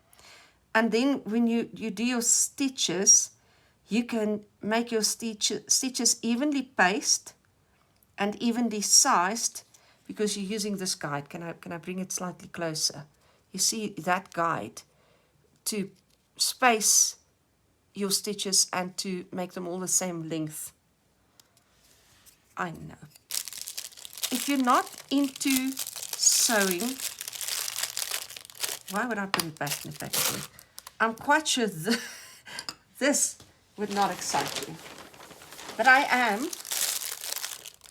And then when you do your stitches, you can make your stitches evenly paced and evenly sized because you're using this guide. Can I bring it slightly closer? You see that guide to space your stitches and to make them all the same length. I know. If you're not into sewing, why would I put it back in the packaging? I'm quite sure this would not excite you. But I am,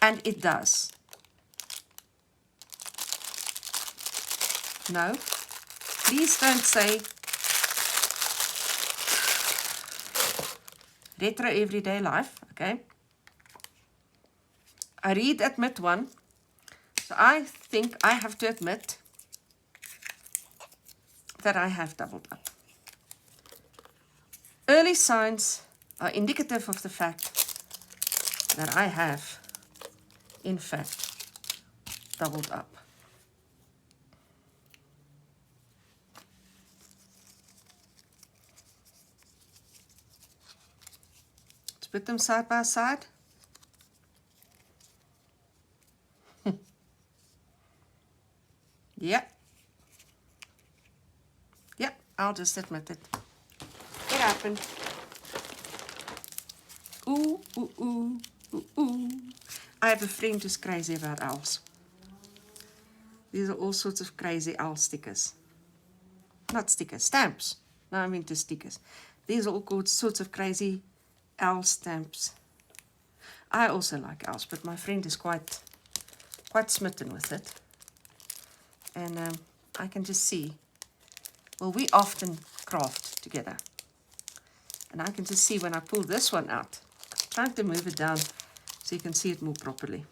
and it does. No, please don't say retro everyday life, okay? I read admit one, so I think I have to admit that I have doubled up. Early signs are indicative of the fact that I have, in fact, doubled up. Let's put them side by side. Yep. Yep, I'll just admit it. It happened. Ooh, ooh, ooh, ooh, ooh. I have a friend who's crazy about owls. These are all sorts of crazy owl stickers. Not stickers, stamps. No, I'm into stickers. These are all sorts of crazy owl stamps. I also like owls, but my friend is quite smitten with it. And I can just see, well, we often craft together. And I can just see when I pull this one out, I'm trying to move it down so you can see it more properly.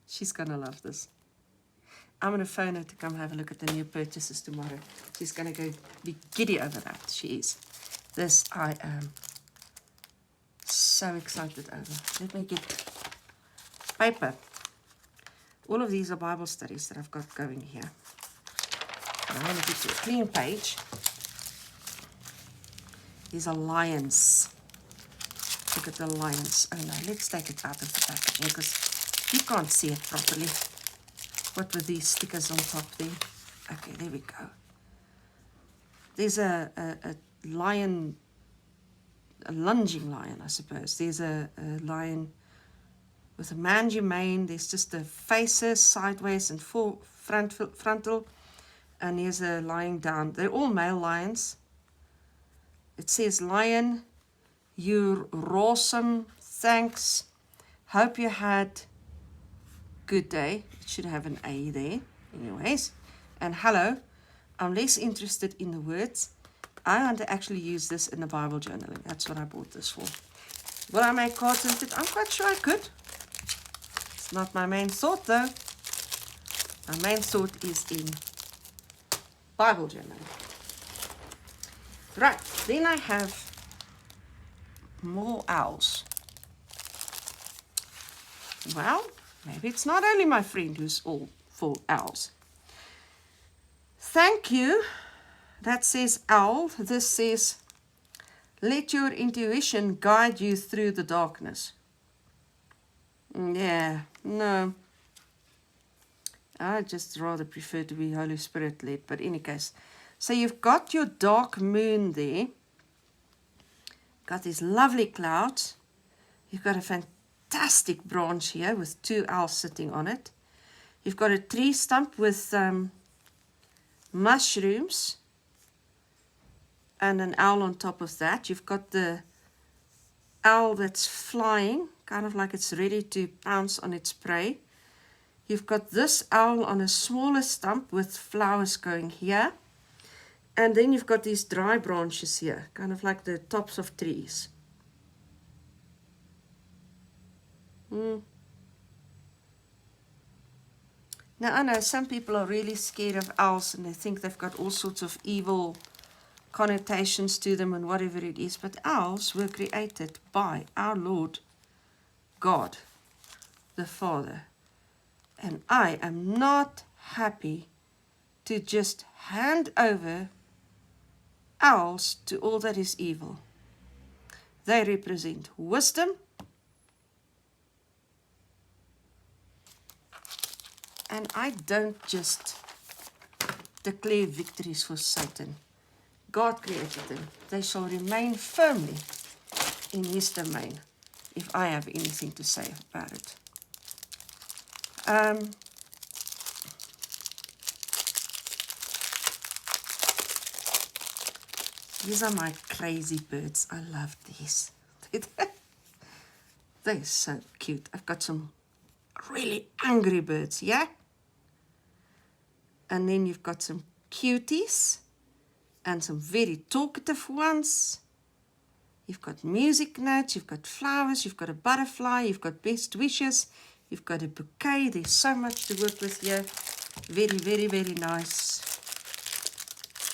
She's gonna love this. I'm gonna phone her to come have a look at the new purchases tomorrow. She's gonna go be giddy over that. She is. This I am so excited over. Let me get paper. All of these are Bible studies that I've got going here. I'm going to get you a clean page. These are lions. Look at the lions. Oh no, let's take it out of the packaging because you can't see it properly. What were these stickers on top there? Okay, there we go. There's a lion, a lunging lion, I suppose. There's a lion with a mangy mane. There's just the faces sideways and frontal. And here's a lying down. They're all male lions. It says, lion, you're awesome. Thanks. Hope you had good day. It should have an A there. Anyways. And hello. I'm less interested in the words. I want to actually use this in the Bible journaling. That's what I bought this for. Will I make cards with it? I'm quite sure I could. It's not my main thought though. My main thought is in Bible journaling. Right, then I have more owls. Well, maybe it's not only my friend who's all full owls. Thank you. That says owl. This says, let your intuition guide you through the darkness. Yeah, no. I just rather prefer to be Holy Spirit led, but in any case. So you've got your dark moon there. Got these lovely clouds. You've got a fantastic branch here with two owls sitting on it. You've got a tree stump with mushrooms and an owl on top of that. You've got the owl that's flying, kind of like it's ready to pounce on its prey. You've got this owl on a smaller stump with flowers going here. And then you've got these dry branches here, kind of like the tops of trees. Now, I know some people are really scared of owls and they think they've got all sorts of evil connotations to them and whatever it is. But owls were created by our Lord God, the Father. And I am not happy to just hand over owls to all that is evil. They represent wisdom and I don't just declare victories for Satan. God created them. They shall remain firmly in his domain if I have anything to say about it. These are my crazy birds. I love these. They're so cute. I've got some really angry birds, yeah? And then you've got some cuties and some very talkative ones. You've got music notes, you've got flowers, you've got a butterfly, you've got best wishes, you've got a bouquet. There's so much to work with here. Very, very, very nice.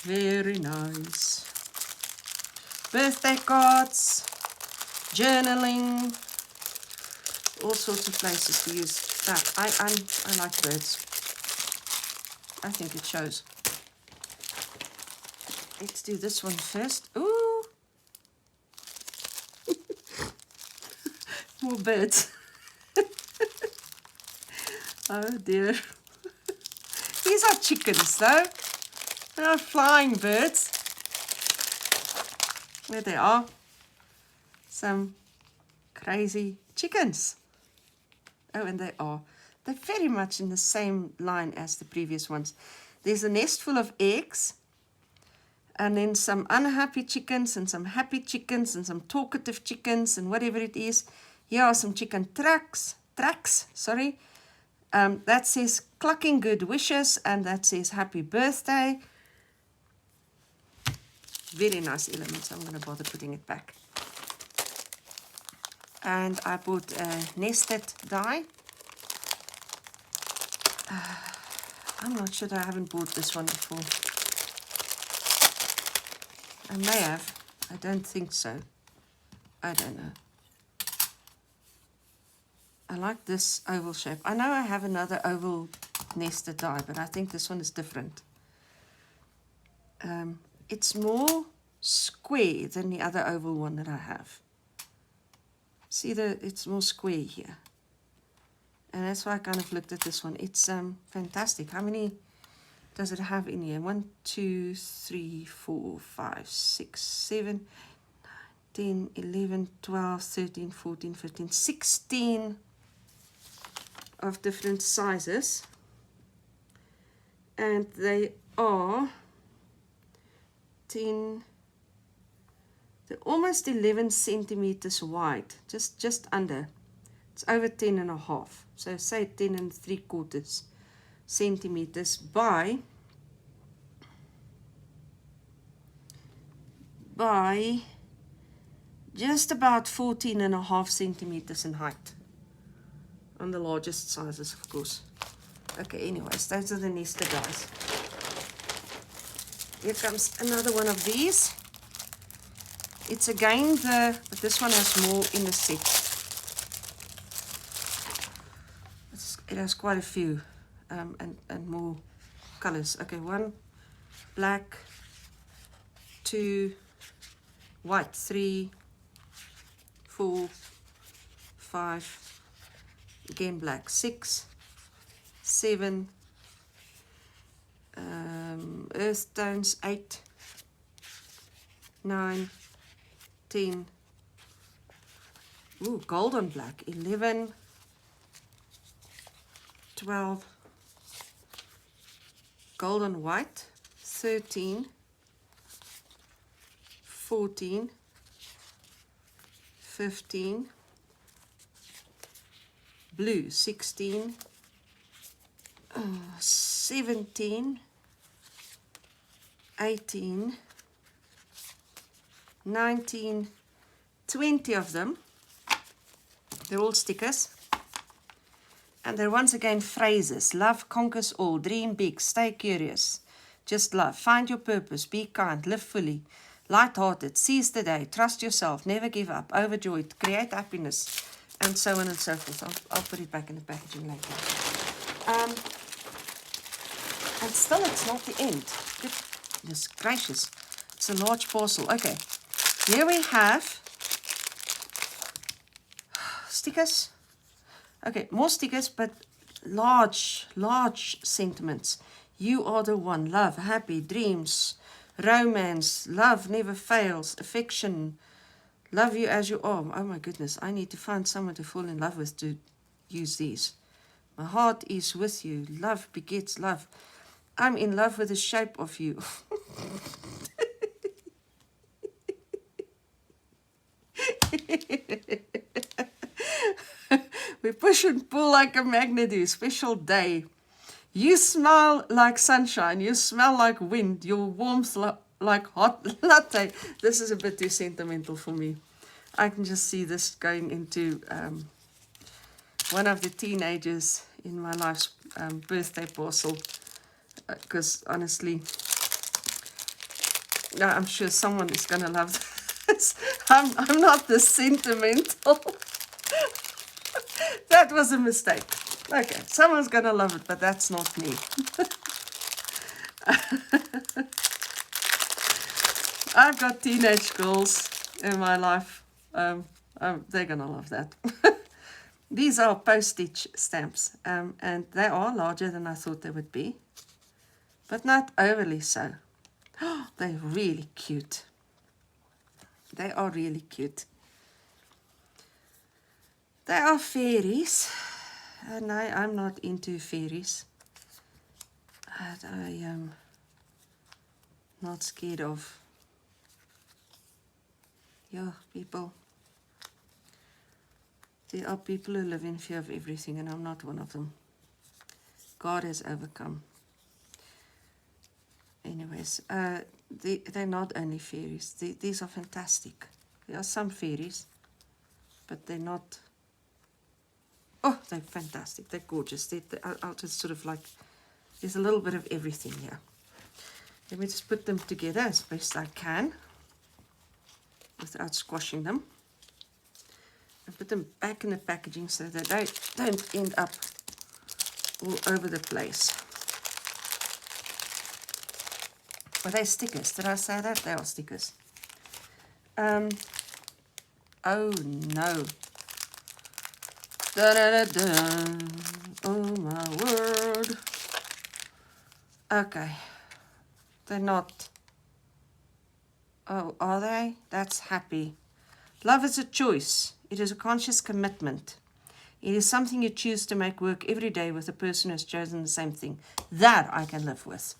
Very nice. birthday cards, journaling, all sorts of places to use that. I like birds. I think it shows. Let's do this one first. Ooh! More birds. Oh dear. These are chickens though. They are flying birds. There they are. Some crazy chickens. Oh, and they're very much in the same line as the previous ones. There's a nest full of eggs, and then some unhappy chickens, and some happy chickens, and some talkative chickens, and whatever it is. Here are some chicken tracks, sorry. That says clucking good wishes, and that says happy birthday. Very nice elements. I'm going to bother putting it back. And I bought a nested die. I'm not sure that I haven't bought this one before. I may have. I don't think so. I don't know. I like this oval shape. I know I have another oval nested die, but I think this one is different. It's more square than the other oval one that I have. See, it's more square here. And that's why I kind of looked at this one. It's fantastic. How many does it have in here? 1, 2, 3, 4, 5, 6, 7, 10, 11, 12, 13, 14, 15, 16 of different sizes. And they are they're almost 11 centimeters wide, just under. It's over 10 and a half. So say 10 and 3/4 centimeters by just about 14 and a half centimeters in height. On the largest sizes, of course. Okay, anyways, those are the nested dies. Here comes another one of these. It's again but this one has more in the set. It has quite a few and more colors. Okay, 1 black, 2 white, 3, 4, 5, again black, 6, 7, earth tones, 8, 9, 10, ooh, golden black, 11, 12, golden white, 13, 14, 15, blue, 16, 17, 18, 19, 20 of them. They're all stickers. And they're once again phrases. Love conquers all. Dream big. Stay curious. Just love. Find your purpose. Be kind. Live fully. Light-hearted. Seize the day. Trust yourself. Never give up. Overjoyed. Create happiness. And so on and so forth. I'll put it back in the packaging later. And still it's not the end. Goodness gracious. It's a large parcel. Okay. Here we have stickers. Okay, more stickers, but large sentiments. You are the one. Love, happy, dreams, romance, love never fails, affection, love you as you are. Oh my goodness, I need to find someone to fall in love with to use these. My heart is with you. Love begets love. I'm in love with the shape of you. We push and pull like a magnet do. Special day. You smile like sunshine. You smell like wind. Your warmth like hot latte. This is a bit too sentimental for me. I can just see this going into one of the teenagers in my life's birthday parcel. Because honestly, I'm sure someone is going to love I'm not the sentimental. That was a mistake. Okay, someone's gonna love it, but that's not me. I've got teenage girls in my life. They're gonna love that. These are postage stamps, and they are larger than I thought they would be, but not overly so. They're really cute. They are really cute. They are fairies, and I'm not into fairies. I am not scared of, people. There are people who live in fear of everything, and I'm not one of them. God has overcome. Anyways, they're not only fairies. These are fantastic. There are some fairies, but they're not. Oh, they're fantastic. They're gorgeous. I'll just sort of like, there's a little bit of everything here. Let me just put them together as best I can without squashing them. And put them back in the packaging so that they don't end up all over the place. Are they stickers? Did I say that? They are stickers. Oh no. Da da da da. Oh my word. Okay. They're not. Oh, are they? That's happy. Love is a choice. It is a conscious commitment. It is something you choose to make work every day with a person who has chosen the same thing. That I can live with.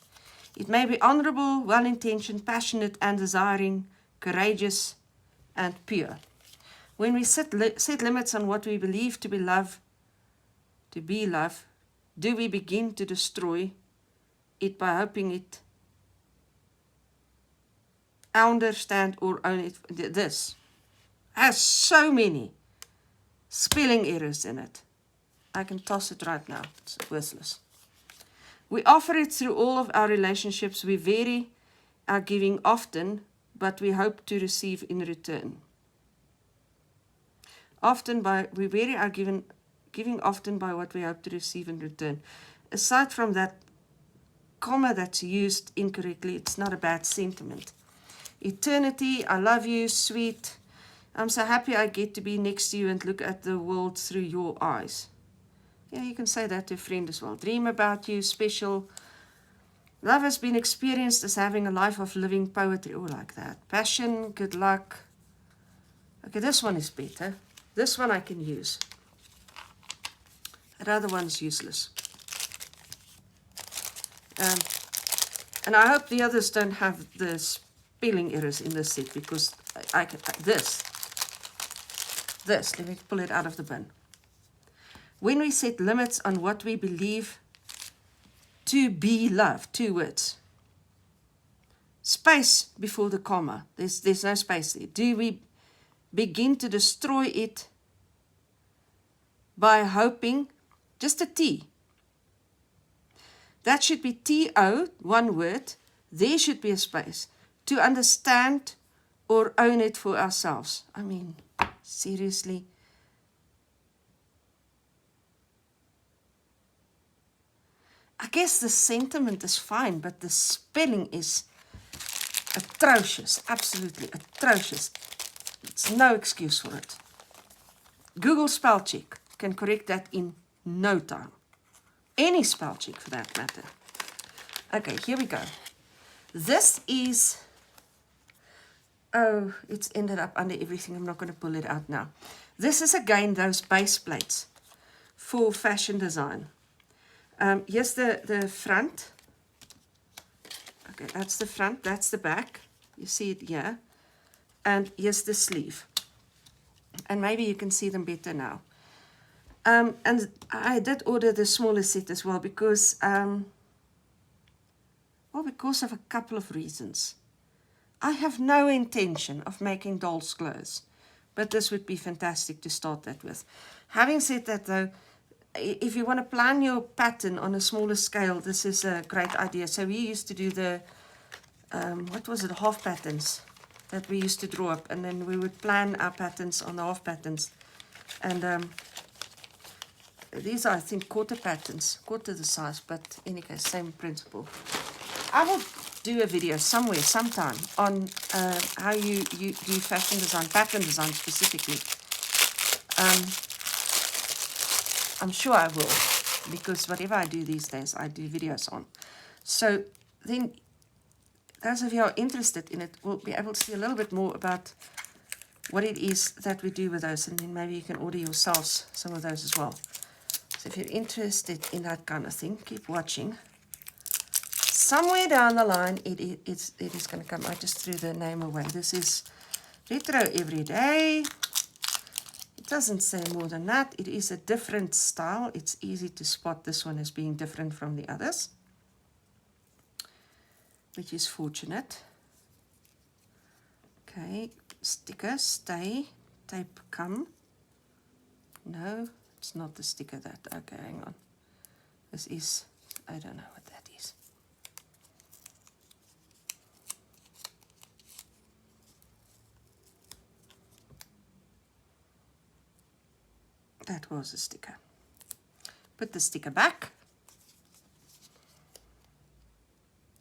It may be honorable, well-intentioned, passionate and desiring, courageous and pure. When we set limits on what we believe to be love, do we begin to destroy it by hoping it understand or own it? This has so many spelling errors in it. I can toss it right now. It's worthless. We offer it through all of our relationships. We vary our giving often, but we hope to receive in return. We vary our giving often by what we hope to receive in return. Aside from that comma that's used incorrectly, it's not a bad sentiment. Eternity, I love you, sweet. I'm so happy I get to be next to you and look at the world through your eyes. Yeah, you can say that to a friend as well. Dream about you, special. Love has been experienced as having a life of living poetry. Oh, like that. Passion, good luck. Okay, this one is better. This one I can use. That other one's useless. And I hope the others don't have the spelling errors in this set, because I can, this, let me pull it out of the bin. When we set limits on what we believe to be love, 2 words. Space before the comma. There's no space there. Do we begin to destroy it by hoping, just a T. That should be T-O, 1 word. There should be a space. To understand or own it for ourselves. I mean, seriously. I guess the sentiment is fine, but the spelling is atrocious. Absolutely atrocious. It's no excuse for it. Google spell check can correct that in no time. Any spell check for that matter. Okay, here we go. This is... Oh, it's ended up under everything. I'm not going to pull it out now. This is again those base plates for fashion design. Here's the front. Okay, that's the front. That's the back. You see it here. And here's the sleeve. And maybe you can see them better now. And I did order the smaller set as well because, because of a couple of reasons. I have no intention of making doll's clothes, but this would be fantastic to start that with. Having said that though, if you want to plan your pattern on a smaller scale, this is a great idea. So we used to do the, half patterns. that we used to draw up, and then we would plan our patterns on the half patterns. And these are, I think, quarter patterns, quarter the size, but in any case, same principle. I will do a video somewhere, sometime, on how you do fashion design, pattern design specifically. I'm sure I will, because whatever I do these days, I do videos on. So then, those of you who are interested in it will be able to see a little bit more about what it is that we do with those, and then maybe you can order yourselves some of those as well. So if you're interested in that kind of thing, keep watching. Somewhere down the line, it is going to come. I just threw the name away. This is Retro Everyday. It doesn't say more than that. It is a different style. It's easy to spot this one as being different from the others, which is fortunate. Okay, sticker, stay, tape, come. No, it's not the sticker that. Okay, hang on. This is, I don't know what that is. That was a sticker. Put the sticker back.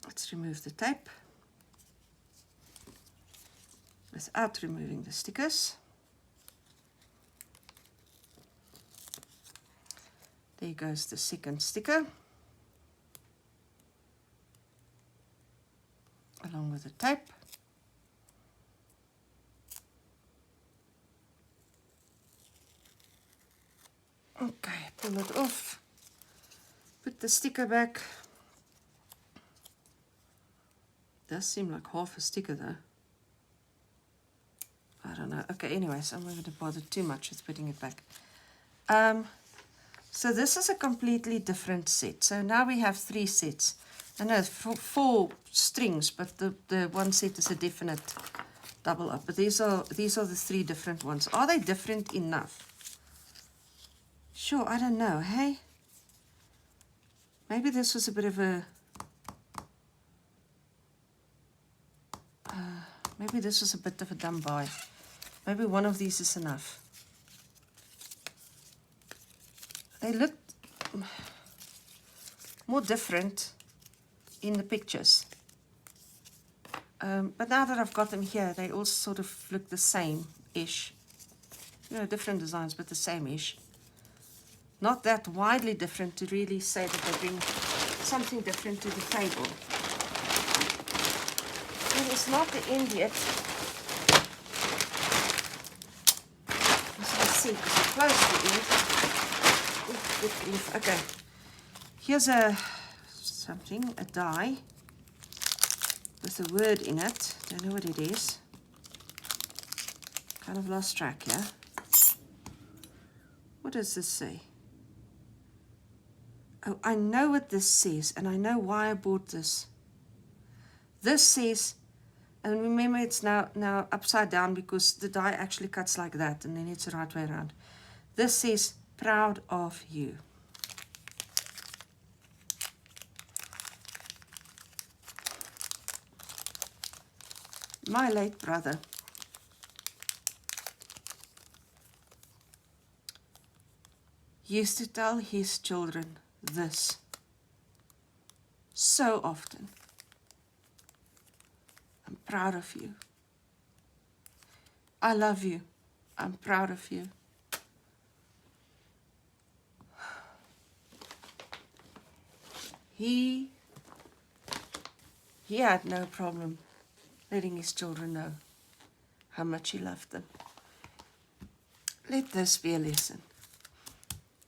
Let's remove the tape without removing the stickers. There goes the second sticker, along with the tape. Okay, pull it off. Put the sticker back. Does seem like half a sticker though. I don't know. Okay, anyways, I'm not going to bother too much with putting it back. So this is a completely different set. So now we have 3 sets. I know 4 strings, but the one set is a definite double up. But these are the 3 different ones. Are they different enough? Sure, I don't know. Hey, maybe this was a bit of a. Maybe this was a bit of a dumb buy. Maybe one of these is enough. They look more different in the pictures. But now that I've got them here, they all sort of look the same-ish. You know, different designs, but the same-ish. Not that widely different to really say that they bring something different to the table. It is not the end yet. As you can see, because we're close to the end. Good grief. Okay. Here's a die with a word in it. Don't know what it is. Kind of lost track here. What does this say? Oh, I know what this says, and I know why I bought this. This says, and remember it's now upside down because the die actually cuts like that, and then it's the right way around. This says, proud of you. My late brother used to tell his children this so often. I'm proud of you. I love you. I'm proud of you. He had no problem letting his children know how much he loved them. Let this be a lesson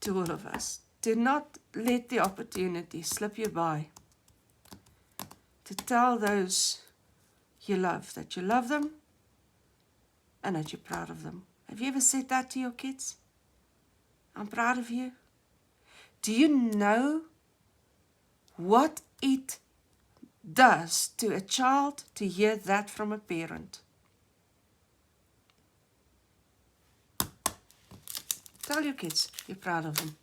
to all of us. Do not let the opportunity slip you by to tell those you love that you love them and that you're proud of them. Have you ever said that to your kids? I'm proud of you. Do you know what it does to a child to hear that from a parent? Tell your kids you're proud of them.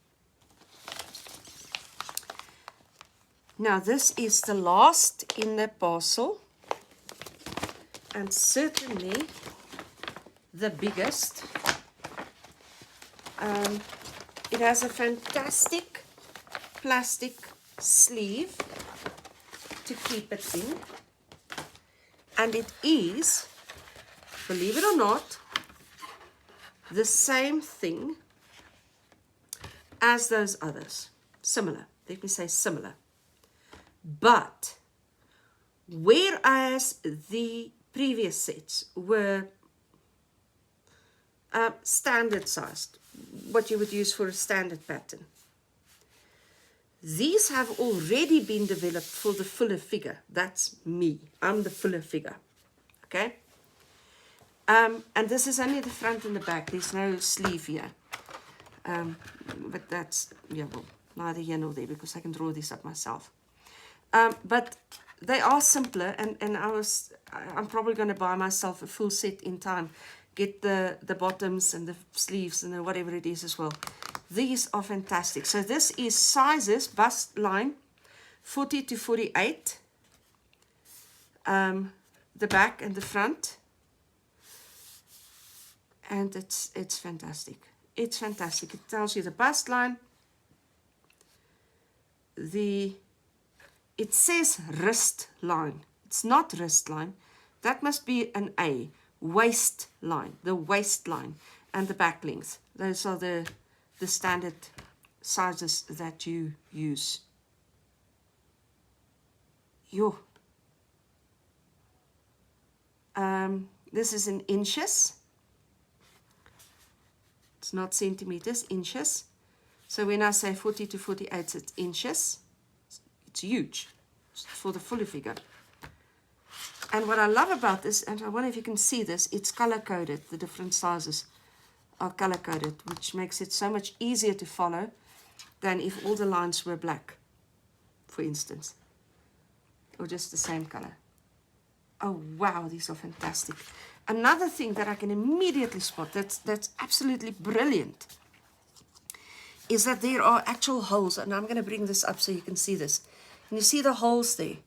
Now this is the last in the parcel. and certainly the biggest. It has a fantastic plastic sleeve to keep it in, and it is, believe it or not, the same thing as those others. Similar, let me say similar. But whereas the previous sets were standard sized, what you would use for a standard pattern, these have already been developed for the fuller figure. That's me. I'm the fuller figure. Okay? And this is only the front and the back. There's no sleeve here. But that's, yeah, well, neither here nor there, because I can draw this up myself. But they are simpler, and I'm probably going to buy myself a full set in time. Get the bottoms and the sleeves and whatever it is as well. These are fantastic. So this is sizes, bust line, 40 to 48. The back and the front. And it's fantastic. It's fantastic. It tells you the bust line. It says wrist line. It's not wrist line. That must be an A. Waist line. The waist line. And the back length. Those are the standard sizes that you use. This is in inches. It's not centimeters, inches. So when I say 40 to 48, it's inches. It's huge for the fuller figure. And what I love about this, and I wonder if you can see this, it's color-coded. The different sizes are color-coded, which makes it so much easier to follow than if all the lines were black, for instance, or just the same color. Oh, wow, these are fantastic. Another thing that I can immediately spot that's absolutely brilliant is that there are actual holes, and I'm going to bring this up so you can see this. And you see the holes there,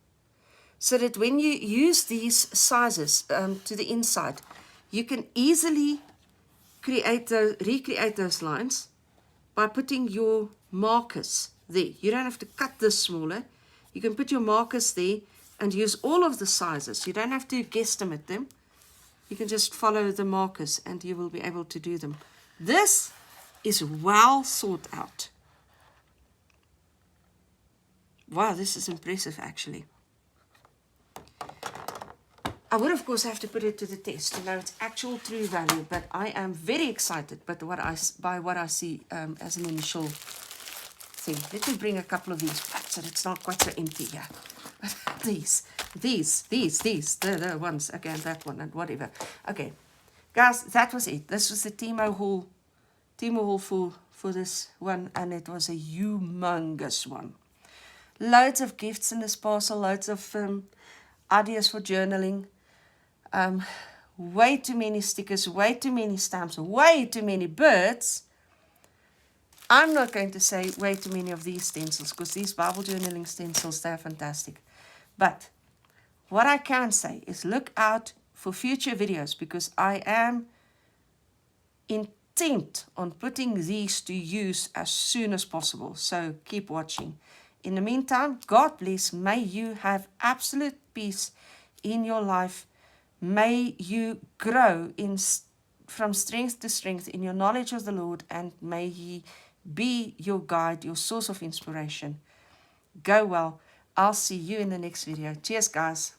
so that when you use these sizes to the inside, you can easily recreate those lines by putting your markers there. You don't have to cut this smaller. You can put your markers there and use all of the sizes. You don't have to guesstimate them. You can just follow the markers and you will be able to do them. This is well thought out. Wow, this is impressive actually. I would of course have to put it to the test to know its actual true value, but I am very excited by what I see as an initial thing. Let me bring a couple of these back so it's not quite so empty here. These, the ones, again, that one and whatever. Okay, guys, that was it. This was the Temu Haul for this one, and it was a humongous one. Loads of gifts in this parcel, loads of ideas for journaling. Way too many stickers, way too many stamps, way too many birds. I'm not going to say way too many of these stencils, because these Bible journaling stencils, they're fantastic. But what I can say is look out for future videos, because I am intent on putting these to use as soon as possible. So keep watching. In the meantime, God bless. May you have absolute peace in your life. May you grow from strength to strength in your knowledge of the Lord, and may He be your guide, your source of inspiration. Go well. I'll see you in the next video. Cheers, guys.